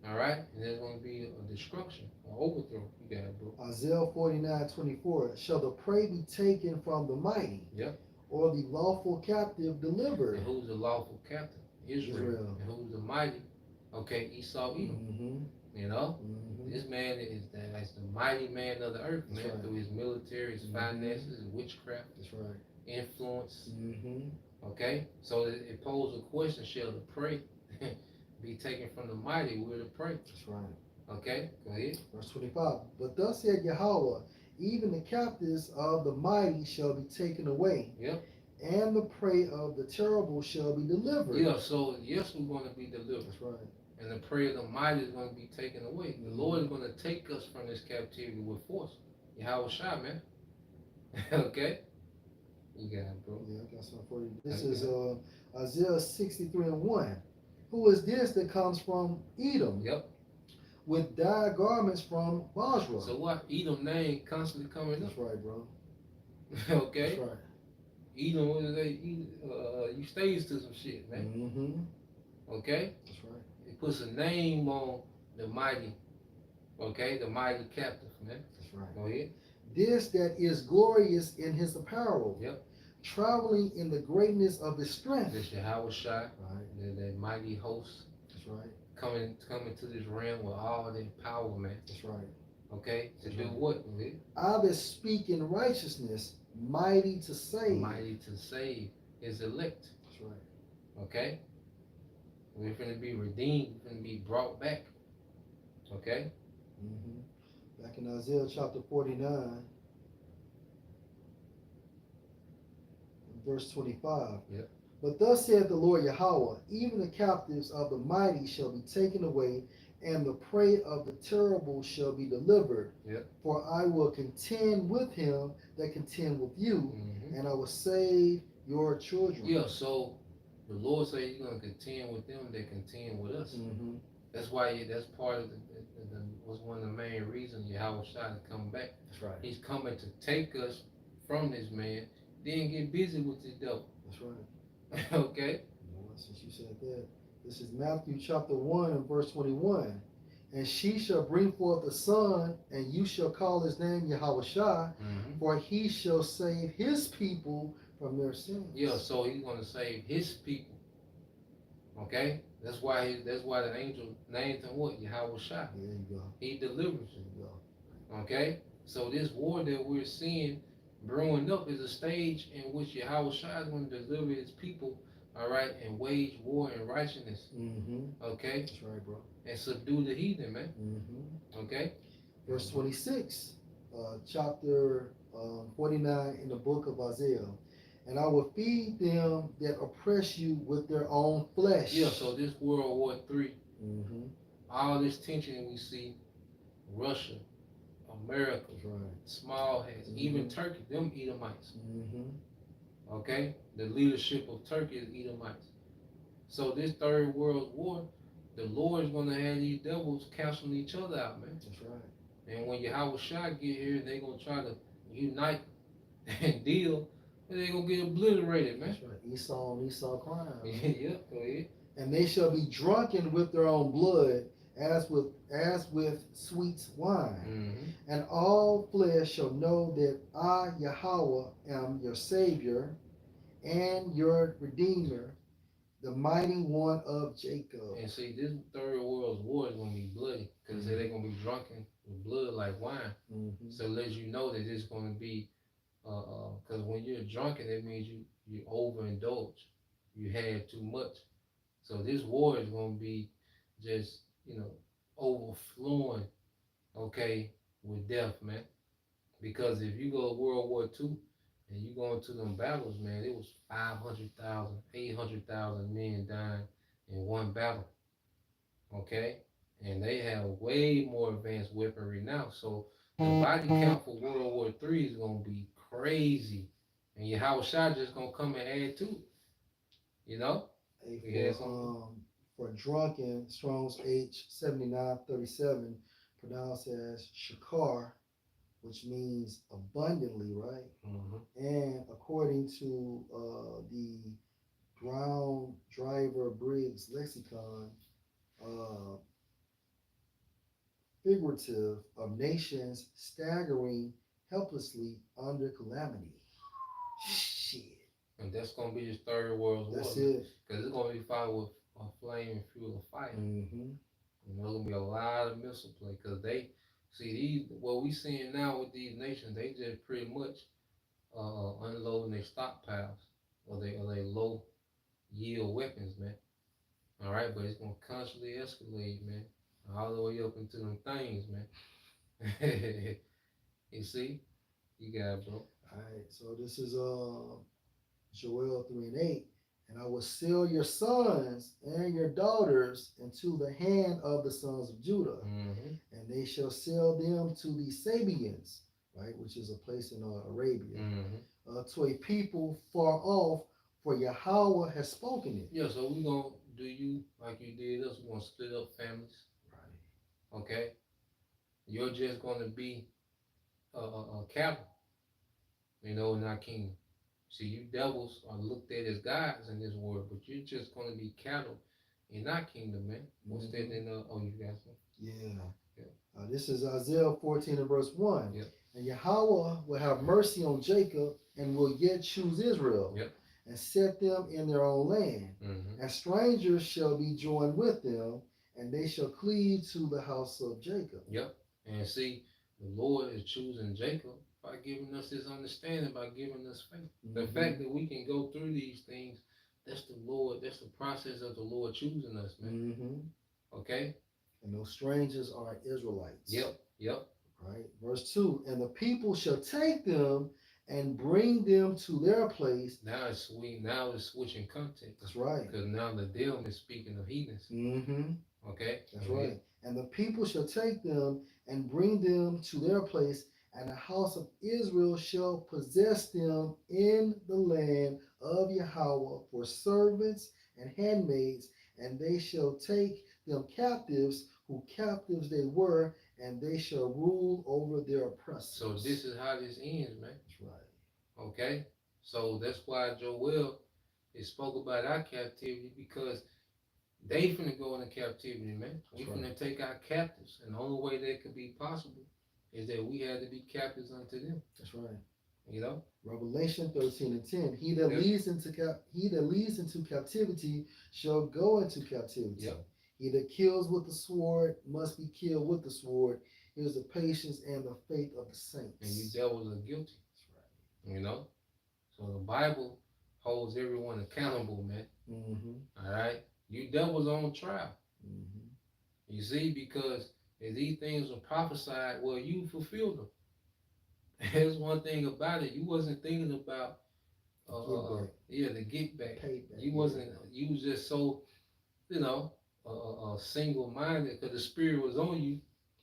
all right? And there's going to be a destruction, an overthrow. You got it, bro. Isaiah 49:24. Shall the prey be taken from the mighty? Yep. Or the lawful captive delivered? And who's the lawful captive? Israel. And who's the mighty? Okay, Esau, Edom. You know? This man that's the mighty man of the earth, man, right. Through his military, his finances, his witchcraft. That's right. Influence. Okay? So it poses a question, shall the prey be taken from the mighty? We're the prey. That's right. Okay, go ahead. Verse 25. But thus said Yahweh, even the captives of the mighty shall be taken away. Yep. And the prey of the terrible shall be delivered. Yeah, so yes, we're going to be delivered. That's right. And the prey of the mighty is going to be taken away. The Lord is going to take us from this captivity with force. Yahweh Shai, man. Okay? You got it, bro. Yeah, I got something for you. This is Isaiah 63:1. Who is this that comes from Edom? Yep. With dyed garments from Basra. So what? Edom name constantly coming up. That's right, bro. Okay? That's right. Edom, what is that? You stays to some shit, man. Okay? That's right. It puts a name on the mighty, okay? The mighty captive, man. That's right. Go ahead. This that is glorious in his apparel. Yep. Traveling in the greatness of his strength. This Yahweh Shai, right? That mighty host. That's right. Coming to this realm with all the power, man. That's right. Okay? To do what? I that speak in righteousness, mighty to save. Mighty to save is elect. That's right. Okay? We're going to be redeemed. We're going to be brought back. Okay? Back in Isaiah chapter 49, verse 25. Yep. But thus saith the Lord Yahweh, even the captives of the mighty shall be taken away, and the prey of the terrible shall be delivered. Yep. For I will contend with him that contend with you, and I will save your children. Yeah, so the Lord said he's going to contend with them that contend with us. That's why that's part of was one of the main reasons Yahweh Shai to come back. That's right. He's coming to take us from this man, then get busy with the devil. That's right. Okay? Since you said that, this is Matthew chapter 1 and verse 21. And she shall bring forth a son, and you shall call his name Yahweh Shai, for he shall save his people from their sins. Yeah, so he's going to save his people. Okay? That's why the angel named him what? Yahweh Shai. There you go. He delivers. There you go. Okay? So this war that we're seeing brewing up is a stage in which Yahweh Shai is going to deliver his people, all right, and wage war in righteousness. Okay? That's right, bro. And subdue the heathen, man. Okay? Verse 26, chapter 49 in the book of Isaiah. And I will feed them that oppress you with their own flesh. Yeah, so this World War III, all this tension we see, Russia, America, small hats, even Turkey, them Edomites. Okay? The leadership of Turkey is Edomites. So this Third World War, the Lord is going to have these devils canceling each other out, man. That's right. And when Yahweh Shai get here, they're going to try to unite and deal, and they're going to get obliterated, man. That's right. Esau and Esau crying. Yeah, go ahead. And they shall be drunken with their own blood, as with sweet wine. And all flesh shall know that I, Yahweh, am your Savior and your Redeemer, the mighty one of Jacob. And see, this Third World War is going to be bloody, because they're going to be drunken with blood like wine. So it lets you know that it's going to be, because when you're drunken, that means you you overindulged. You had too much. So this war is gonna be just, overflowing, okay, with death, man. Because if you go to World War II and you go into them battles, man, it was 500,000, 800,000 men dying in one battle, okay? And they have way more advanced weaponry now. So the body count for World War III is gonna be crazy. And your Howard Shah just gonna come and add to it, you know? Hey, for drunken, Strong's H7937, pronounced as Shakar, which means abundantly, right? Mm-hmm. And according to the Brown Driver Briggs lexicon, figurative of nations staggering helplessly under calamity. Shit. And that's gonna be his third world war. That's it. Because it's gonna be fought with a flame and fuel of fire. Mm-hmm. And there's gonna be a lot of missile play. Because they see these what we seeing now with these nations, they just pretty much unloading their stockpiles or they low yield weapons, man. All right, but it's gonna constantly escalate, man, all the way up into them things, man. You see, you got it, bro. All right, so this is Joel 3:8, and I will sell your sons and your daughters into the hand of the sons of Judah, and they shall sell them to the Sabians, right, which is a place in Arabia, to a people far off, for Yahweh has spoken it. Yeah, so we're going to do you like you did us. We're going to split up families. Right. Okay? You're just going to be a cattle, in our kingdom. See, you devils are looked at as gods in this world, but you're just going to be cattle in our kingdom, man. What's that in you got some? Yeah. This is Isaiah 14 and verse 1. Yep. And Yahweh will have mercy on Jacob and will yet choose Israel. Yep. And set them in their own land. Mm-hmm. And strangers shall be joined with them, and they shall cleave to the house of Jacob. Yep. And see, the Lord is choosing Jacob by giving us his understanding, by giving us faith. Mm-hmm. The fact that we can go through these things, that's the Lord, that's the process of the Lord choosing us, man. Mm-hmm. Okay? And those strangers are Israelites. Yep. Right. Verse 2, and the people shall take them and bring them to their place. Now it's sweet. Now it's switching context. That's right. Because now the them is speaking of heathens. Mm-hmm. Okay. That's right. And the people shall take them and bring them to their place, and the house of Israel shall possess them in the land of Yahweh for servants and handmaids, and they shall take them captives, who captives they were, and they shall rule over their oppressors. So this is how this ends, man. That's right. Okay? So that's why Joel is spoke about our captivity, because they finna go into captivity, man. We finna take our captives. And the only way that could be possible is that we had to be captives unto them. That's right. Revelation 13 and 10. He that leads into captivity shall go into captivity. Yep. He that kills with the sword must be killed with the sword. Here's the patience and the faith of the saints. And you devils are guilty. That's right. So the Bible holds everyone accountable, man. Mm-hmm. All right? You devils on trial. Mm-hmm. You see, because if these things were prophesied, well, you fulfilled them. There's one thing about it. You wasn't thinking about the get back. Payback. You wasn't. You was just so, single-minded, because the spirit was on you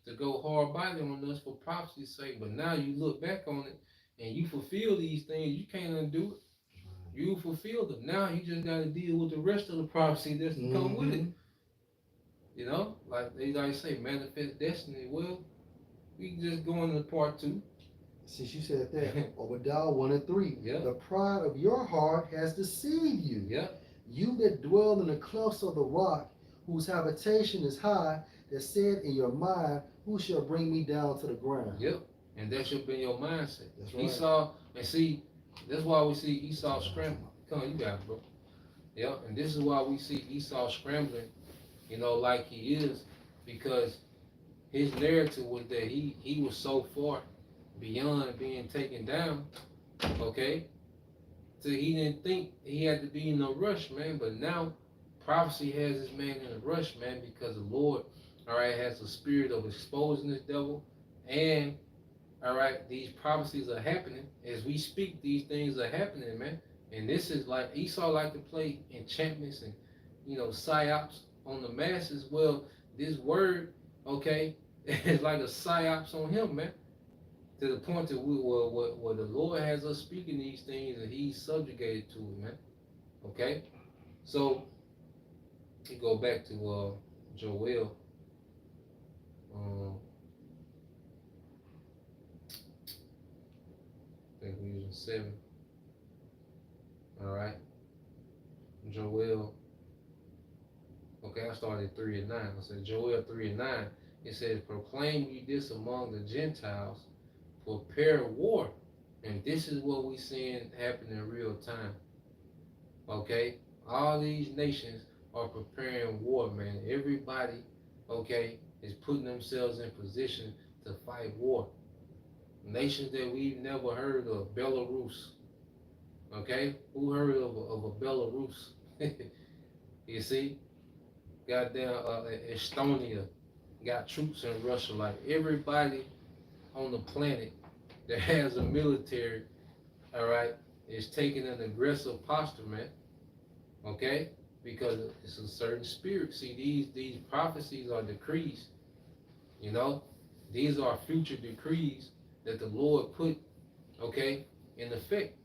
to go hard-body on us for prophecy's sake. But now you look back on it and you fulfill these things. You can't undo it. You fulfilled them. Now you just got to deal with the rest of the prophecy that's to come with it. Like they say, manifest destiny. Well, we can just go into part 2. Since you said that, Obadiah 1 and 3. Yeah. The pride of your heart has deceived you. Yeah. You that dwell in the clefts of the rock, whose habitation is high, that said in your mind, who shall bring me down to the ground? Yep. And that should be your mindset. That's right. Esau, and see, that's why we see Esau scrambling. Come on, you got it, bro. Yep. And this is why we see Esau scrambling, like he is, because his narrative was that he was so far beyond being taken down, okay, So he didn't think he had to be in a rush, man. But now prophecy has this man in a rush, man, because the Lord, all right, has a spirit of exposing this devil. And all right, these prophecies are happening. As we speak, these things are happening, man. And this is like Esau like to play enchantments and psyops on the masses. Well, this word, okay, is like a psyops on him, man. To the point that where the Lord has us speaking these things and He's subjugated to it, man. Okay, so we go back to Joel. I think we're using 7. All right, Joel. Okay, I started 3 and 9. I said Joel 3 and 9. It says, "Proclaim ye this among the Gentiles, prepare war." And this is what we seeing happen in real time. Okay, all these nations are preparing war, man. Everybody, okay, is putting themselves in position to fight war. Nations that we've never heard of, Belarus. Okay, who heard of a Belarus? You see, goddamn Estonia got troops in Russia. Like everybody on the planet that has a military, all right, is taking an aggressive posture, man. Okay, because it's a certain spirit. See, these prophecies are decrees. You know, these are future decrees that the Lord put, okay, in effect.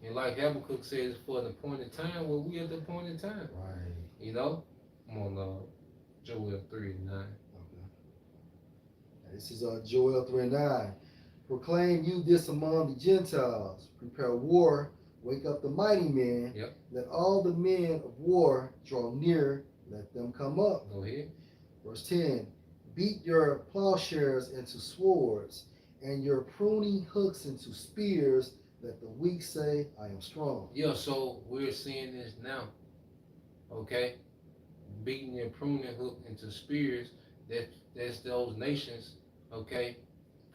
And like Habakkuk says, for an appointed time, well, we at the appointed time. Right. You know, I'm on Joel 3 and 9. Okay. This is Joel 3 and 9. Proclaim you this among the Gentiles. Prepare war. Wake up the mighty men. Yep. Let all the men of war draw near. Let them come up. Go ahead. Verse 10. Beat your plowshares into swords, and your pruning hooks into spears. Let the weak say, I am strong. Yeah, so we're seeing this now. Okay? Beating your pruning hook into spears. That's those nations, okay,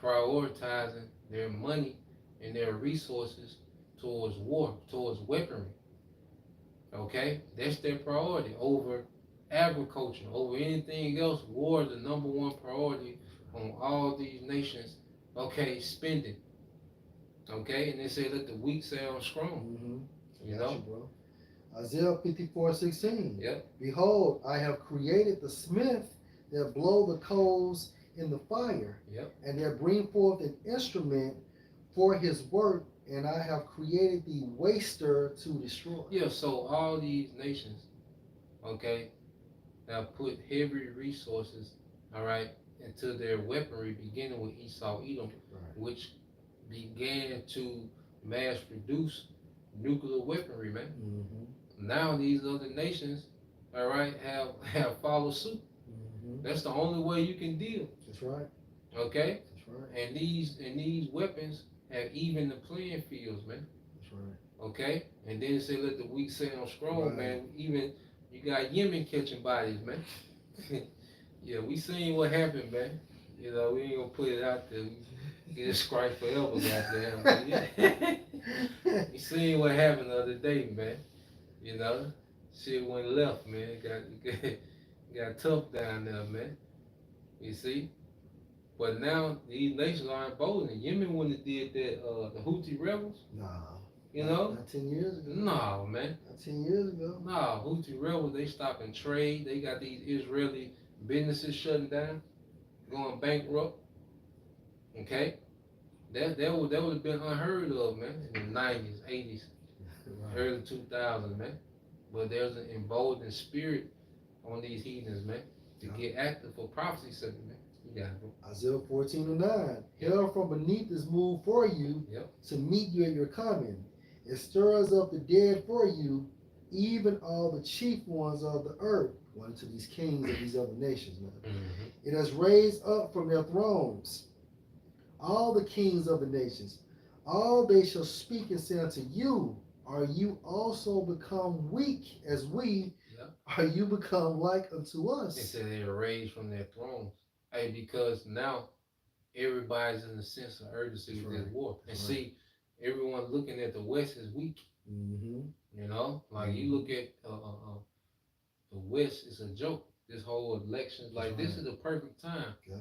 prioritizing their money and their resources towards war, towards weaponry. Okay? That's their priority over agriculture, over anything else. War is the number one priority on all these nations, okay, spending. Okay? And they say, let the weak say I'm strong. Mm-hmm. You know? Bro. Isaiah 54:16. Yep. Behold, I have created the smith that blow the coals in the fire, yep, and that bring forth an instrument for his work, and I have created the waster to destroy. Yeah, so all these nations, okay, have put heavy resources, all right, into their weaponry, beginning with Esau, Edom, right, which began to mass produce nuclear weaponry, man. Mm-hmm. Now these other nations, all right, have followed suit. Mm-hmm. That's the only way you can deal. That's right. Okay. That's right. And these weapons have even the playing fields, man. That's right. Okay. And then say let the weak say I'm strong, right, man. Even you got Yemen catching bodies, man. Yeah, we seen what happened, man. You know, we ain't gonna put it out there. We get scribed forever, goddamn. But yeah. We seen what happened the other day, man. You know, shit went left, man. Got tough down there, man. You see? But now these nations are emboldened. Yemen wouldn't have did that, the Houthi rebels. Nah. You know? Not 10 years ago. No, man. Not 10 years ago. No, Houthi rebels, they stopping trade. They got these Israeli businesses shutting down, going bankrupt. Okay? That would have been unheard of, man, in the 90s, 80s, right, early 2000s, man. But there's an emboldened spirit on these heathens, man, to get active for prophecy sake, man. You got it. Isaiah 14:9. Hell from beneath is moved for you, to meet you at your coming. It stirs up the dead for you, even all the chief ones of the earth. One to these kings of these other nations, man. Mm-hmm. It has raised up from their thrones all the kings of the nations. All they shall speak and say unto you, are you also become weak as we? Are you become like unto us? They said they are raised from their thrones. Hey, because now everybody's in a sense of urgency with this war. And see, everyone looking at the West is weak. Mm-hmm. You know, like you look at the West, it's a joke. This whole election, like this is the perfect time. Yeah.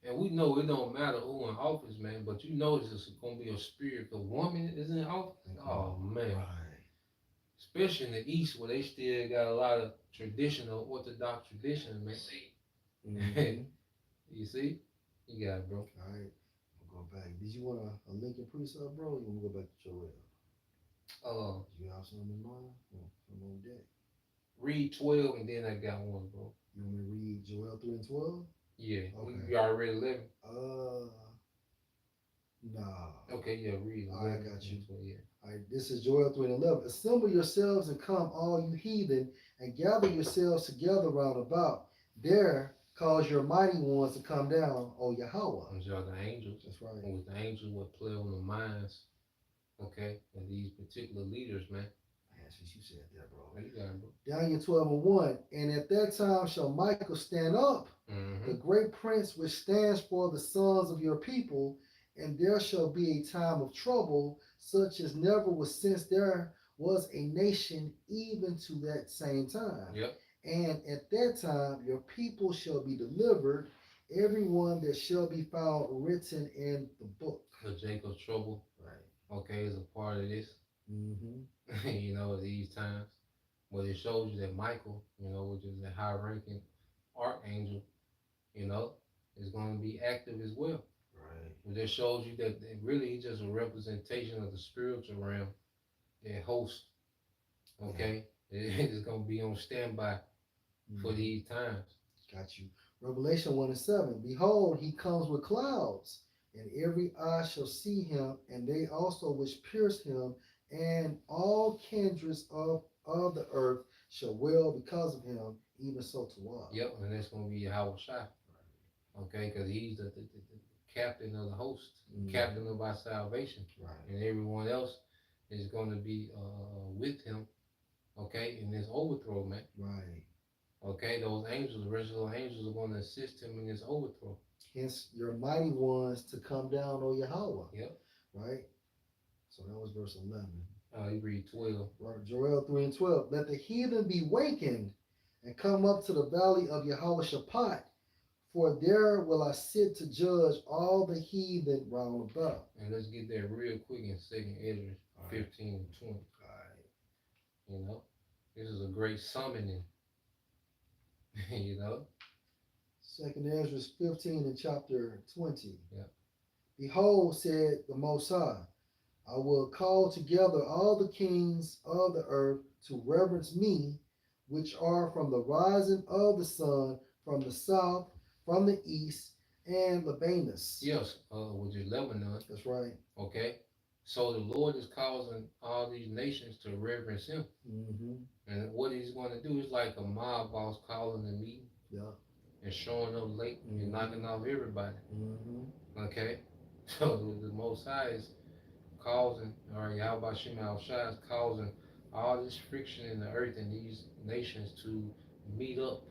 And we know it don't matter who in office, man. But you know it's gonna be a spirit. The woman is in office. Oh man. Right. Especially in the East, where they still got a lot of traditional Orthodox traditions, man. Mm-hmm. You see, you got it, bro. All right. We'll go back. Did you want a Lincoln precept, bro? Or you want to go back to Joel? Did you have something in mind? Something on deck? Read 12 and then I got one, bro. You want me to read Joel 3 and 12? Yeah. Okay. You already read 11? Nah. Okay, yeah, read 11. I got you. 12, yeah. All right, this is Joel 3 and 11. Assemble yourselves and come, all you heathen, and gather yourselves together round about. There cause your mighty ones to come down, O Yahweh. Those are the angels. That's right. And with the angels would play on the minds, okay, of these particular leaders, man. Since you said that, bro. You got it, bro. Daniel 12 and 1. And at that time shall Michael stand up, the great prince which stands for the sons of your people, and there shall be a time of trouble, such as never was since there was a nation, even to that same time. Yep. And at that time your people shall be delivered, everyone that shall be found written in the book. The Jacob's trouble, right? Okay, is a part of this. Mm-hmm. You know, at these times, but it shows you that Michael, you know, which is a high-ranking archangel, you know, is going to be active as well. Right. It just shows you that it really is just a representation of the spiritual realm, their host. Okay, it is going to be on standby for these times. Got you. Revelation 1 and 7. Behold, he comes with clouds, and every eye shall see him, and they also which pierced him, and all kindreds of the earth shall wail because of him, even so to us. Yep, and that's going to be Yahweh Shai. Okay, because he's the captain of the host, captain of our salvation. Right. And everyone else is going to be with him, okay, in this overthrow, man. Right. Okay, those angels, the rest of those angels are going to assist him in this overthrow. Hence, your mighty ones to come down, O Yahweh. Yep. Right? So that was verse 11. You read 12. Right. Joel 3 and 12. Let the heathen be wakened and come up to the valley of Yahweh Shaphat, for there will I sit to judge all the heathen round about. And let's get there real quick in 2nd Ezra 15 and 20. You know, this is a great summoning. You know? 2nd Ezra 15 and chapter 20. Yeah. Behold, said the Most High, I will call together all the kings of the earth to reverence me, which are from the rising of the sun, from the south, from the east, and Lebanus. Yes, which is Lebanon. That's right. Okay. So the Lord is causing all these nations to reverence him. Mm-hmm. And what he's going to do is like a mob boss calling a meeting. Yeah. And showing up late and knocking off everybody. Mm-hmm. Okay. So the Most High is causing, or Yahweh Shem Al-Shai is causing all this friction in the earth and these nations to meet up,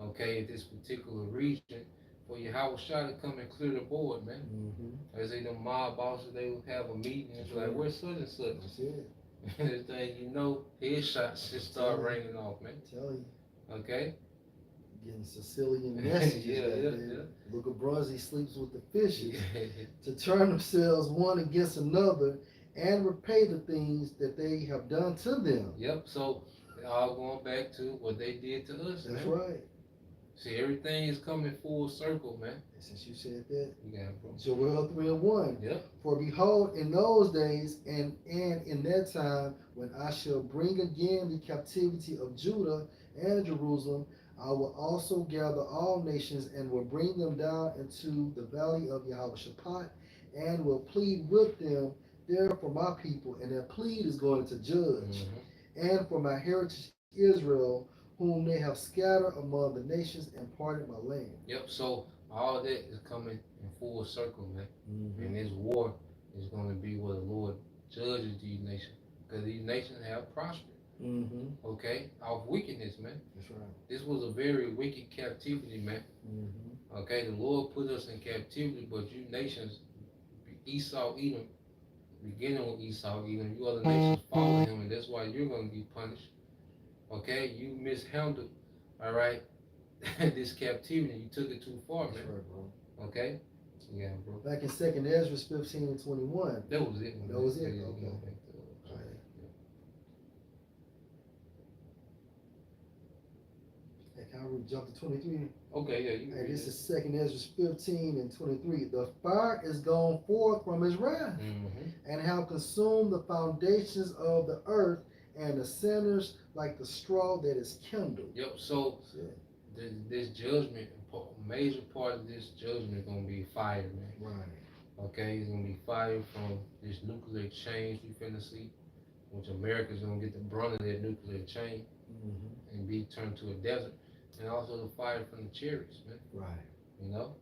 okay, at this particular region for Yahweh Shai to come and clear the board, man. Mm-hmm. As they the mob bosses, they would have a meeting and it's like, where's such and such? That's it. And this thing, you know, headshots just start ringing off, man. I tell you. Okay. Getting Sicilian messages. Yeah. Look at Brunzi sleeps with the fishes to turn themselves one against another and repay the things that they have done to them. Yep. So all going back to what they did to us. That's man. right. See, everything is coming full circle, man. And since you said that, Yeah, Joel 3 and 1. Yep. For behold, in those days and in that time, when I shall bring again the captivity of Judah and Jerusalem, I will also gather all nations and will bring them down into the valley of Yahweh Shaphat and will plead with them there for my people. And that plead is going to judge. And for my heritage Israel, whom they have scattered among the nations and parted my land. Yep. So all that is coming in full circle, man. And this war is going to be where the Lord judges these nations, because these nations have prospered. Okay, off wickedness, man. That's right. This was a very wicked captivity, man. Okay, the Lord put us in captivity, but you nations, Esau, Edom, beginning with Esau, Edom. You other nations follow him, and that's why you're going to be punished. Okay, you mishandled, all right, this captivity. You took it too far, man. That's right, bro. Okay, yeah, bro. Back in 2nd Ezra 15 and 21. That was it. That was it. Yeah, Okay. yeah. Hey, can I jump to 23? Okay, yeah. You Hey, this is 2nd Ezra 15 and 23. The fire is gone forth from his wrath, and have consumed the foundations of the earth, and the sinners like the straw that is kindled. Yep. So this judgment, major part of this judgment is gonna be fire, man. Right. Okay, it's gonna be fire from this nuclear exchange we finna see, which America's gonna get the brunt of that nuclear chain and be turned to a desert, and also the fire from the chariots, man. Right. You know.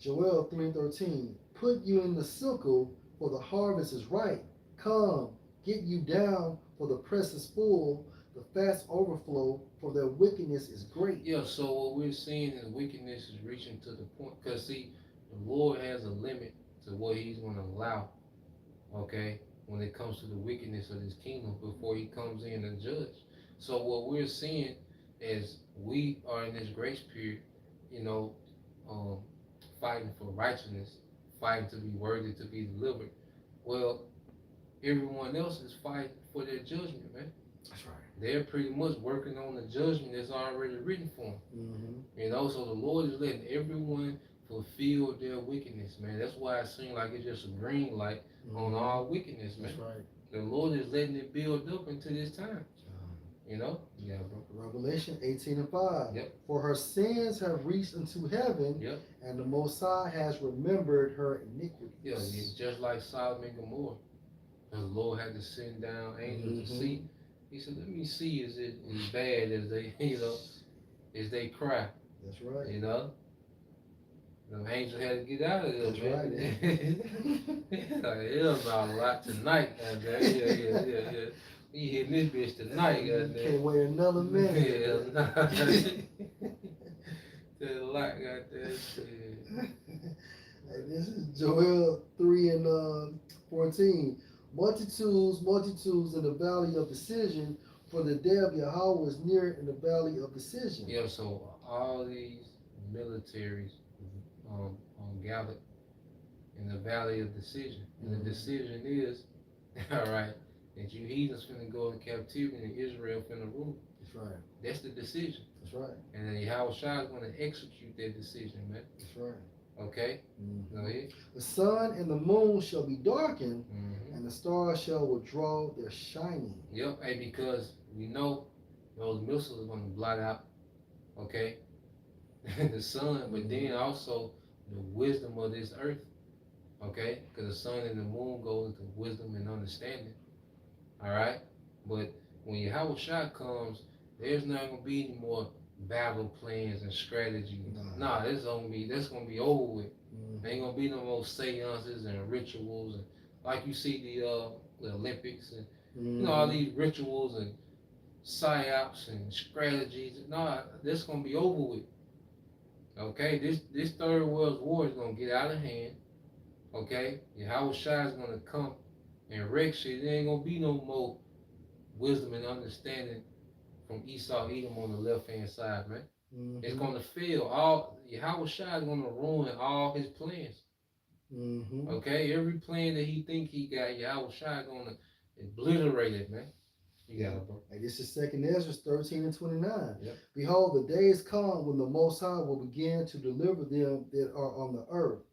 Joel 3:13. Put you in the sickle, for the harvest is ripe. Come, get you down, for the press is full. The fast overflow, for their wickedness is great. Yeah. So what we're seeing is wickedness is reaching to the point, because see, the Lord has a limit to what He's gonna allow. Okay, when it comes to the wickedness of His kingdom, before He comes in and judge. So what we're seeing is we are in this grace period, you know, fighting for righteousness, fighting to be worthy to be delivered. Well, everyone else is fighting for their judgment, man. That's right. They're pretty much working on the judgment that's already written for them. You know, so the Lord is letting everyone fulfill their wickedness, man. That's why it seems like it's just a green light on all wickedness, man. That's right. The Lord is letting it build up into this time. You know? Yeah, bro. Revelation 18 and 5. Yep. For her sins have reached into heaven, Yep. and the Most High has remembered her iniquities. Yeah, just like Sodom and Gomorrah. The Lord had to send down angels to see. He said, let me see, is it as bad as they, you know, as they cry. That's right. You know? The angels had to get out of there. That's man. right. Like, it's about a lot tonight, goddamn. Yeah. He hitting this bitch tonight, goddamn. Can't wait another minute. Yeah, nah. There's a lot, goddamn. Hey, this is Joel 3 and 14. Multitudes in the valley of decision, for the day of Yahweh is near in the valley of decision. Yeah, so all these militaries gathered in the valley of decision. And the decision is, all right, that you heathens finna go into captivity and Israel finna rule. That's right. That's the decision. That's right. And then Yahweh Shai is gonna execute that decision, man. That's right. Okay? Go ahead. The sun and the moon shall be darkened, and the stars shall withdraw their shining. Yep, hey, because we know those missiles are gonna blot out, okay, the sun, but then also the wisdom of this earth, okay, because the sun and the moon go into wisdom and understanding, all right, but when Yahweh Shai comes, there's not gonna be any more battle plans and strategy. Nah, that's gonna be over with. There ain't gonna be no more seances and rituals, and like you see the Olympics and you know all these rituals and psyops and strategies. Nah, that's gonna be over with. Okay, this third world war is gonna get out of hand. Okay, Yahweh Shai is gonna come and wreck shit. There ain't gonna be no more wisdom and understanding from Esau, Edom on the left hand side, man. It's gonna fail. All Yahweh Shai is gonna ruin all his plans. Okay, every plan that he think he got, Yahweh Shai gonna obliterate it, man. You got it, bro. And this is 2nd Ezra 13 and 29. Yep. Behold, the days come when the Most High will begin to deliver them that are on the earth,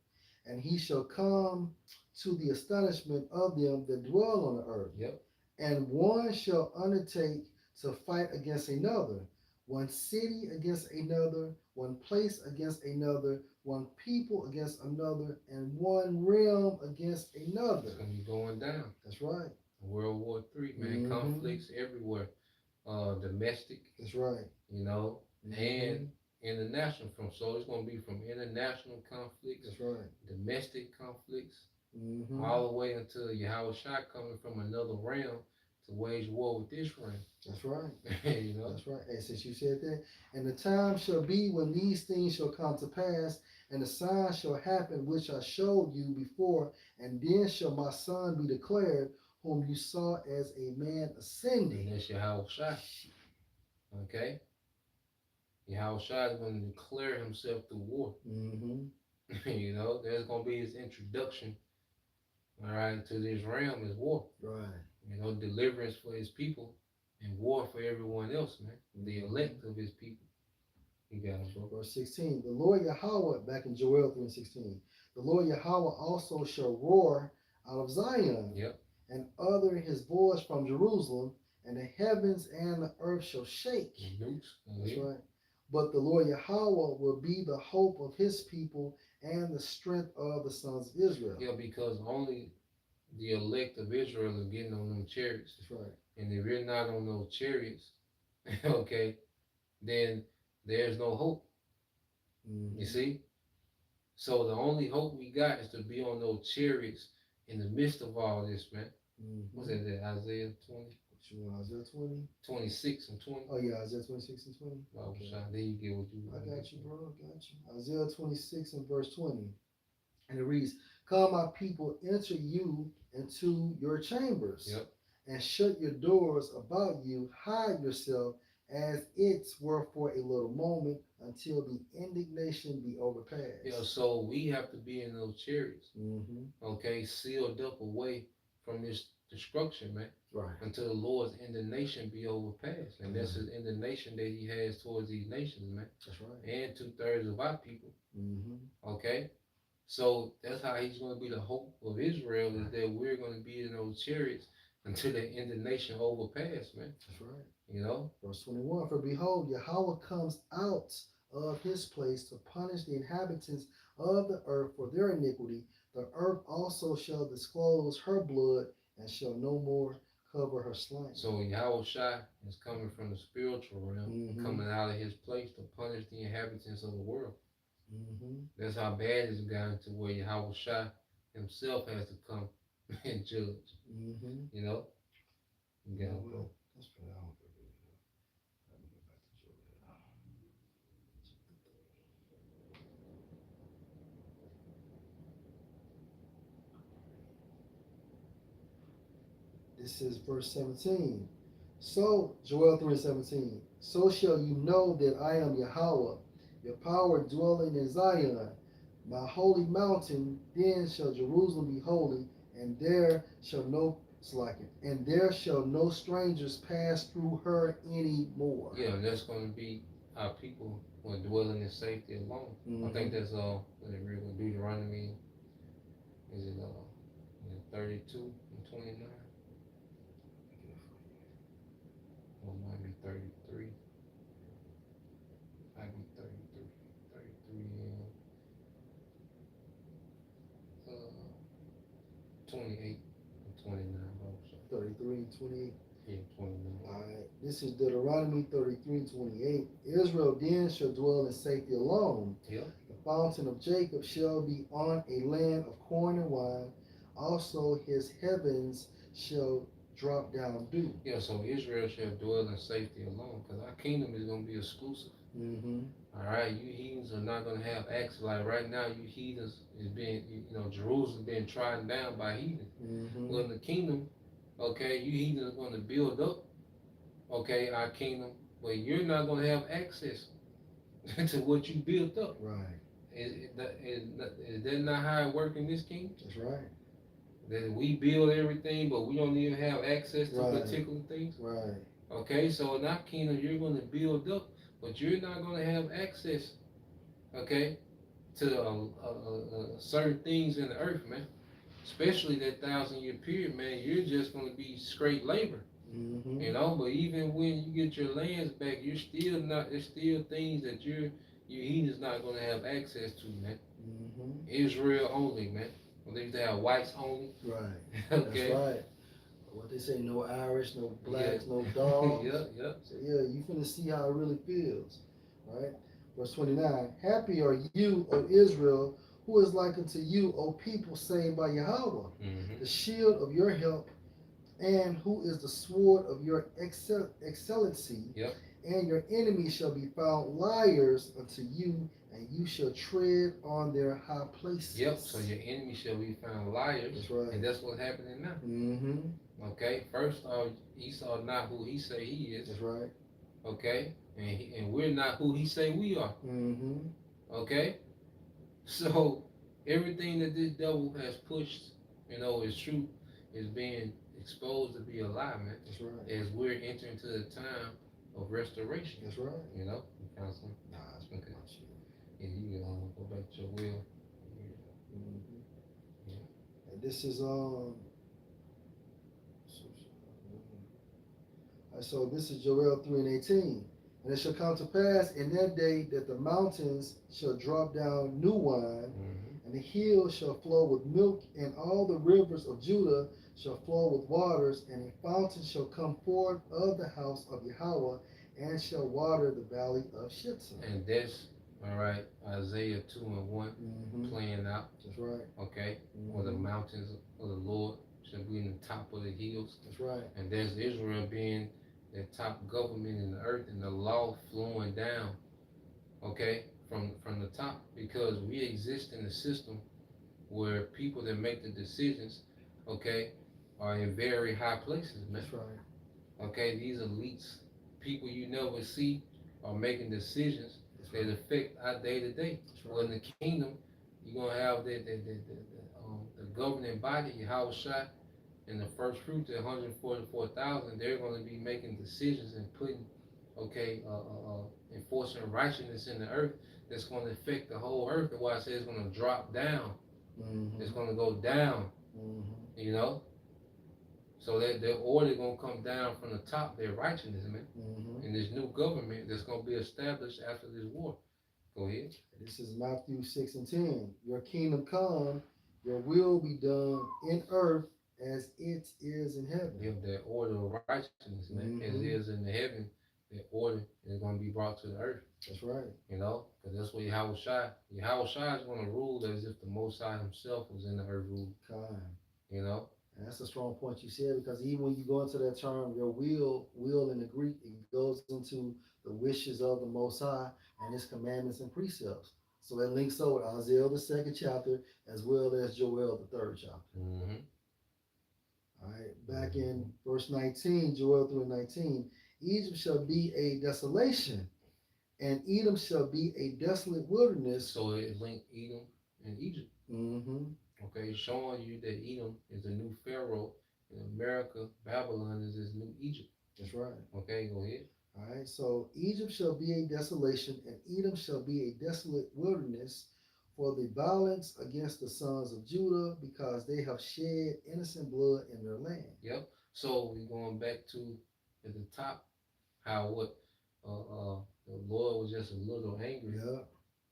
and he shall come to the astonishment of them that dwell on the earth. Yep. And one shall undertake to fight against another, one city against another, one place against another, one people against another, and one realm against another. It's gonna be going down. That's right. World War III, man. Conflicts everywhere. Domestic. That's right. You know, and international. So it's gonna be from international conflicts. That's right. Domestic conflicts. All the way until Yahweh Shai coming from another realm to wage war with this realm. That's right. You know? That's right. And since you said that, and the time shall be when these things shall come to pass, and the sign shall happen which I showed you before, and then shall my son be declared, whom you saw as a man ascending. And that's Yahushua. Okay? Yahushua is going to declare himself through war. Mm-hmm. You know, there's going to be his introduction, all right, to this realm is war. Right. You know, deliverance for his people and war for everyone else, man. The elect of his people. You got him, bro. Verse 16. The Lord Yahweh, back in Joel 3:16, the Lord Yahweh also shall roar out of Zion, Yep. and utter his voice from Jerusalem, and the heavens and the earth shall shake. That's right. But the Lord Yahweh will be the hope of his people and the strength of the sons of Israel. Yeah, because only the elect of Israel are getting on them chariots. That's right. And if you're not on those chariots, okay, then there's no hope. Mm-hmm. You see? So the only hope we got is to be on those chariots in the midst of all this, man. Mm-hmm. What's that, Isaiah 20? Isaiah 20? 26 and 20. Oh, yeah, Isaiah 26 and 20. Okay. Then you get what you I got you, bro. I got you. Isaiah 26 and verse 20. And it reads, come, my people, enter you into your chambers. Yep. And shut your doors about you, hide yourself as it were for a little moment until the indignation be overpassed. Yeah, so we have to be in those chariots, okay, sealed up away from this destruction, man. Right. Until the Lord's indignation be overpassed. And that's his indignation that he has towards these nations, man. That's right. And 2/3 of our people. Okay? So that's how he's going to be the hope of Israel, is that we're going to be in those chariots until the indignation overpass, man. That's right. You know? Verse 21, for behold, Yahweh comes out of his place to punish the inhabitants of the earth for their iniquity. The earth also shall disclose her blood and shall no more cover her slain. So Yahushua is coming from the spiritual realm, coming out of his place to punish the inhabitants of the world. That's how bad it's gotten, to where Yahushua himself has to come and judge. You know? You got it. That's pretty out. This is verse 17. So, Joel 3:17. So shall you know that I am Yahweh, your power dwelling in Zion, my holy mountain. Then shall Jerusalem be holy, and there shall no strangers pass through her anymore. Yeah, and that's going to be our people who are dwelling in safety alone. I think that's Deuteronomy. Is it 32 and 29? Or it might be 33. Might be 33. 33 and 28 and 29 also. 33 and 28. Yeah, 29. Alright. This is Deuteronomy 33:28. Israel then shall dwell in safety alone. Yep. The fountain of Jacob shall be on a land of corn and wine. Also his heavens shall drop down dew. Yeah, so Israel shall dwell in safety alone, because our kingdom is going to be exclusive. All right, you heathens are not going to have access. Like right now, you heathens is being, Jerusalem being trodden down by heathens. Well, in the kingdom, okay, you heathens are going to build up, okay, our kingdom, but you're not going to have access to what you built up. Right. Is that not how it works in this kingdom? That's right. That we build everything, but we don't even have access to particular things. Right. Okay, so in our kingdom, you're going to build up, but you're not going to have access, okay, to certain things in the earth, man. Especially that 1,000-year period, man. You're just going to be straight labor, But even when you get your lands back, you're still not. There's still things that you heathens not going to have access to, man. Israel only, man. At least they have whites only. Right. Okay. That's right. What they say, no Irish, no blacks, no dogs. Yep. So you finna see how it really feels. Right? Verse 29. Happy are you, O Israel, who is like unto you, O people saved by Yahweh. The shield of your help and who is the sword of your excellency. Yep. And your enemies shall be found liars unto you, and you shall tread on their high places. Yep. So your enemy shall be found liars. That's right. And that's what's happening now. Mm-hmm. Okay. First off, Esau not who he say he is. That's right. Okay. And we're not who he say we are. Mm-hmm. Okay. So everything that this devil has pushed, is true, is being exposed to be a lie, man. That's right. As we're entering to the time of restoration. That's right. You found some? Nah, it's okay. Yeah, you can go back to your will. Mm-hmm. Yeah. And this is so this is Joel 3:18. And it shall come to pass in that day that the mountains shall drop down new wine, and the hills shall flow with milk, and all the rivers of Judah shall flow with waters, and a fountain shall come forth of the house of Yahweh, and shall water the valley of Shittim. And that's all right. Isaiah 2:1 playing out. That's right. Okay, where the mountains of the Lord shall be in the top of the hills. That's right. And there's Israel being the top government in the earth, and the law flowing down, okay, from the top, because we exist in a system where people that make the decisions, okay, are in very high places, man. That's right. Okay, these elites, people you never see, are making decisions that affect our day to day. Well, in the kingdom, you're gonna have the governing body, Yahweh Shai, and the first fruit, the 144,000, they're going to be making decisions and putting, enforcing righteousness in the earth that's going to affect the whole earth. That's why I say it's going to drop down. It's going to go down, So their order going to come down from the top, their righteousness, man. And this new government that's going to be established after this war. Go ahead. This is Matthew 6:10. Your kingdom come, your will be done in earth as it is in heaven. Give that order of righteousness, man. As it is in the heaven, that order is going to be brought to the earth. That's right. Because that's what Yahweh Shai is going to rule as if the Most High himself was in the earth rule. And that's a strong point you said, because even when you go into that term, your will in the Greek, it goes into the wishes of the Most High and his commandments and precepts. So that links up with Isaiah the 2nd chapter as well as Joel the 3rd chapter. All right, back in verse 19, Joel 3:19, Egypt shall be a desolation, and Edom shall be a desolate wilderness. So it linked Edom and Egypt. Okay, showing you that Edom is the new Pharaoh, and America, Babylon is his new Egypt. That's right. Okay, go ahead. All right, so Egypt shall be a desolation, and Edom shall be a desolate wilderness, for the violence against the sons of Judah, because they have shed innocent blood in their land. Yep. So we're going back to at the top, how the Lord was just a little angry.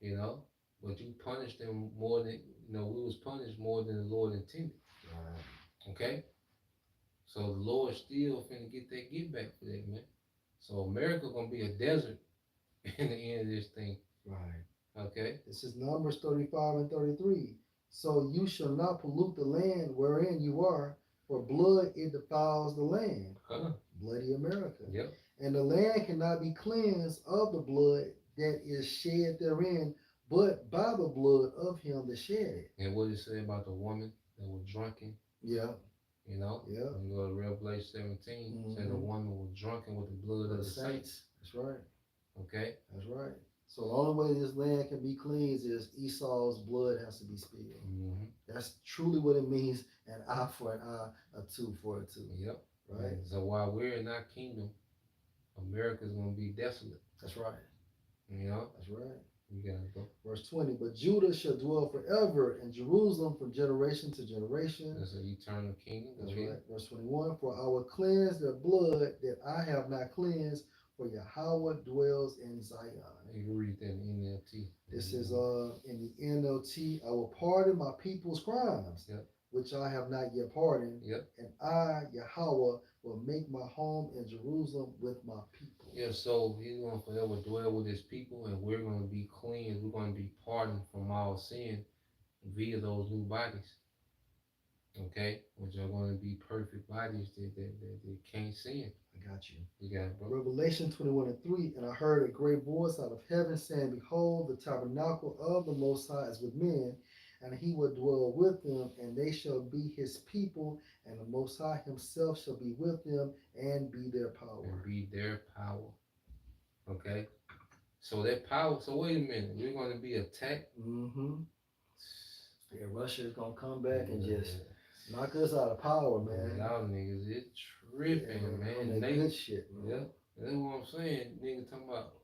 Yeah. But you punished them more than we was punished more than the Lord intended. Right. Okay. So the Lord still finna get back for that, man. So America gonna be a desert in the end of this thing. Right. Okay. This is Numbers 35:33. So you shall not pollute the land wherein you are, for blood it defiles the land. Bloody America. Yep. And the land cannot be cleansed of the blood that is shed therein, but by the blood of him that shed it. And what did it say about the woman that was drunken? Yeah. Yeah. When you go to Revelation 17, said the woman was drunken with the blood of the saints. That's right. Okay. That's right. So the only way this land can be cleansed is Esau's blood has to be spilled. That's truly what it means, an eye for an eye, a tooth for a tooth. Yep. Right. So while we're in our kingdom, America's gonna be desolate. That's right. That's right. You gotta go. Verse 20, but Judah shall dwell forever, and Jerusalem from generation to generation. That's an eternal kingdom. That's right. Verse 21, for I will cleanse their blood that I have not cleansed, for Yahweh dwells in Zion. You can read that in NLT. This is in the NLT. I will pardon my people's crimes, which I have not yet pardoned. And I, Yahweh, will make my home in Jerusalem with my people. Yeah, so he's going to forever dwell with his people, and we're going to be cleansed. We're going to be pardoned from all sin via those new bodies. Okay, which are going to be perfect bodies that can't sin. I got you. You got it, bro. Revelation 21:3, and I heard a great voice out of heaven saying, Behold, the tabernacle of the Most High is with men, and he will dwell with them, and they shall be his people, and the Most High himself shall be with them and be their power. And be their power. Okay? So that power, so wait a minute, we're going to be attacked? Mm-hmm. Yeah, Russia is going to come back and just knock us out of power, man. Y'all niggas, it tripping, man. That good shit, man. Yeah, that's what I'm saying. Nigga talking about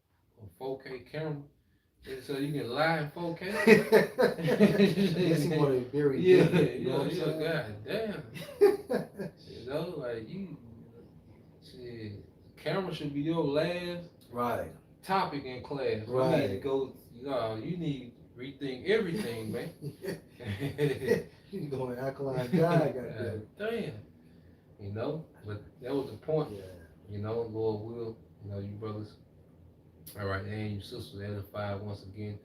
a 4K camera. So you can lie in 4K? Yes, he want to bury you know what I'm saying? God damn. You know, like you, shit, camera should be your last topic in class. Right. You need to go, you need to rethink everything, man. You need to go in alkaline diet, goddamn. Damn. You know, but that was the point. Yeah. You know, Lord will, you brothers, all right, and you sisters edified once again,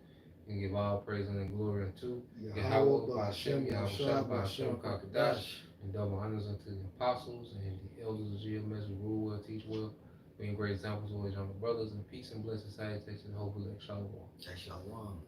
and give all praise and glory unto Yahweh, Ba'ashem, Yahushua, Ba'ashem, Kakadash, and double honors unto the apostles and the elders of GMS who rule well, teach well, being great examples of our younger brothers, and peace and blessed salutation, hopefully, Shalom. Shalom.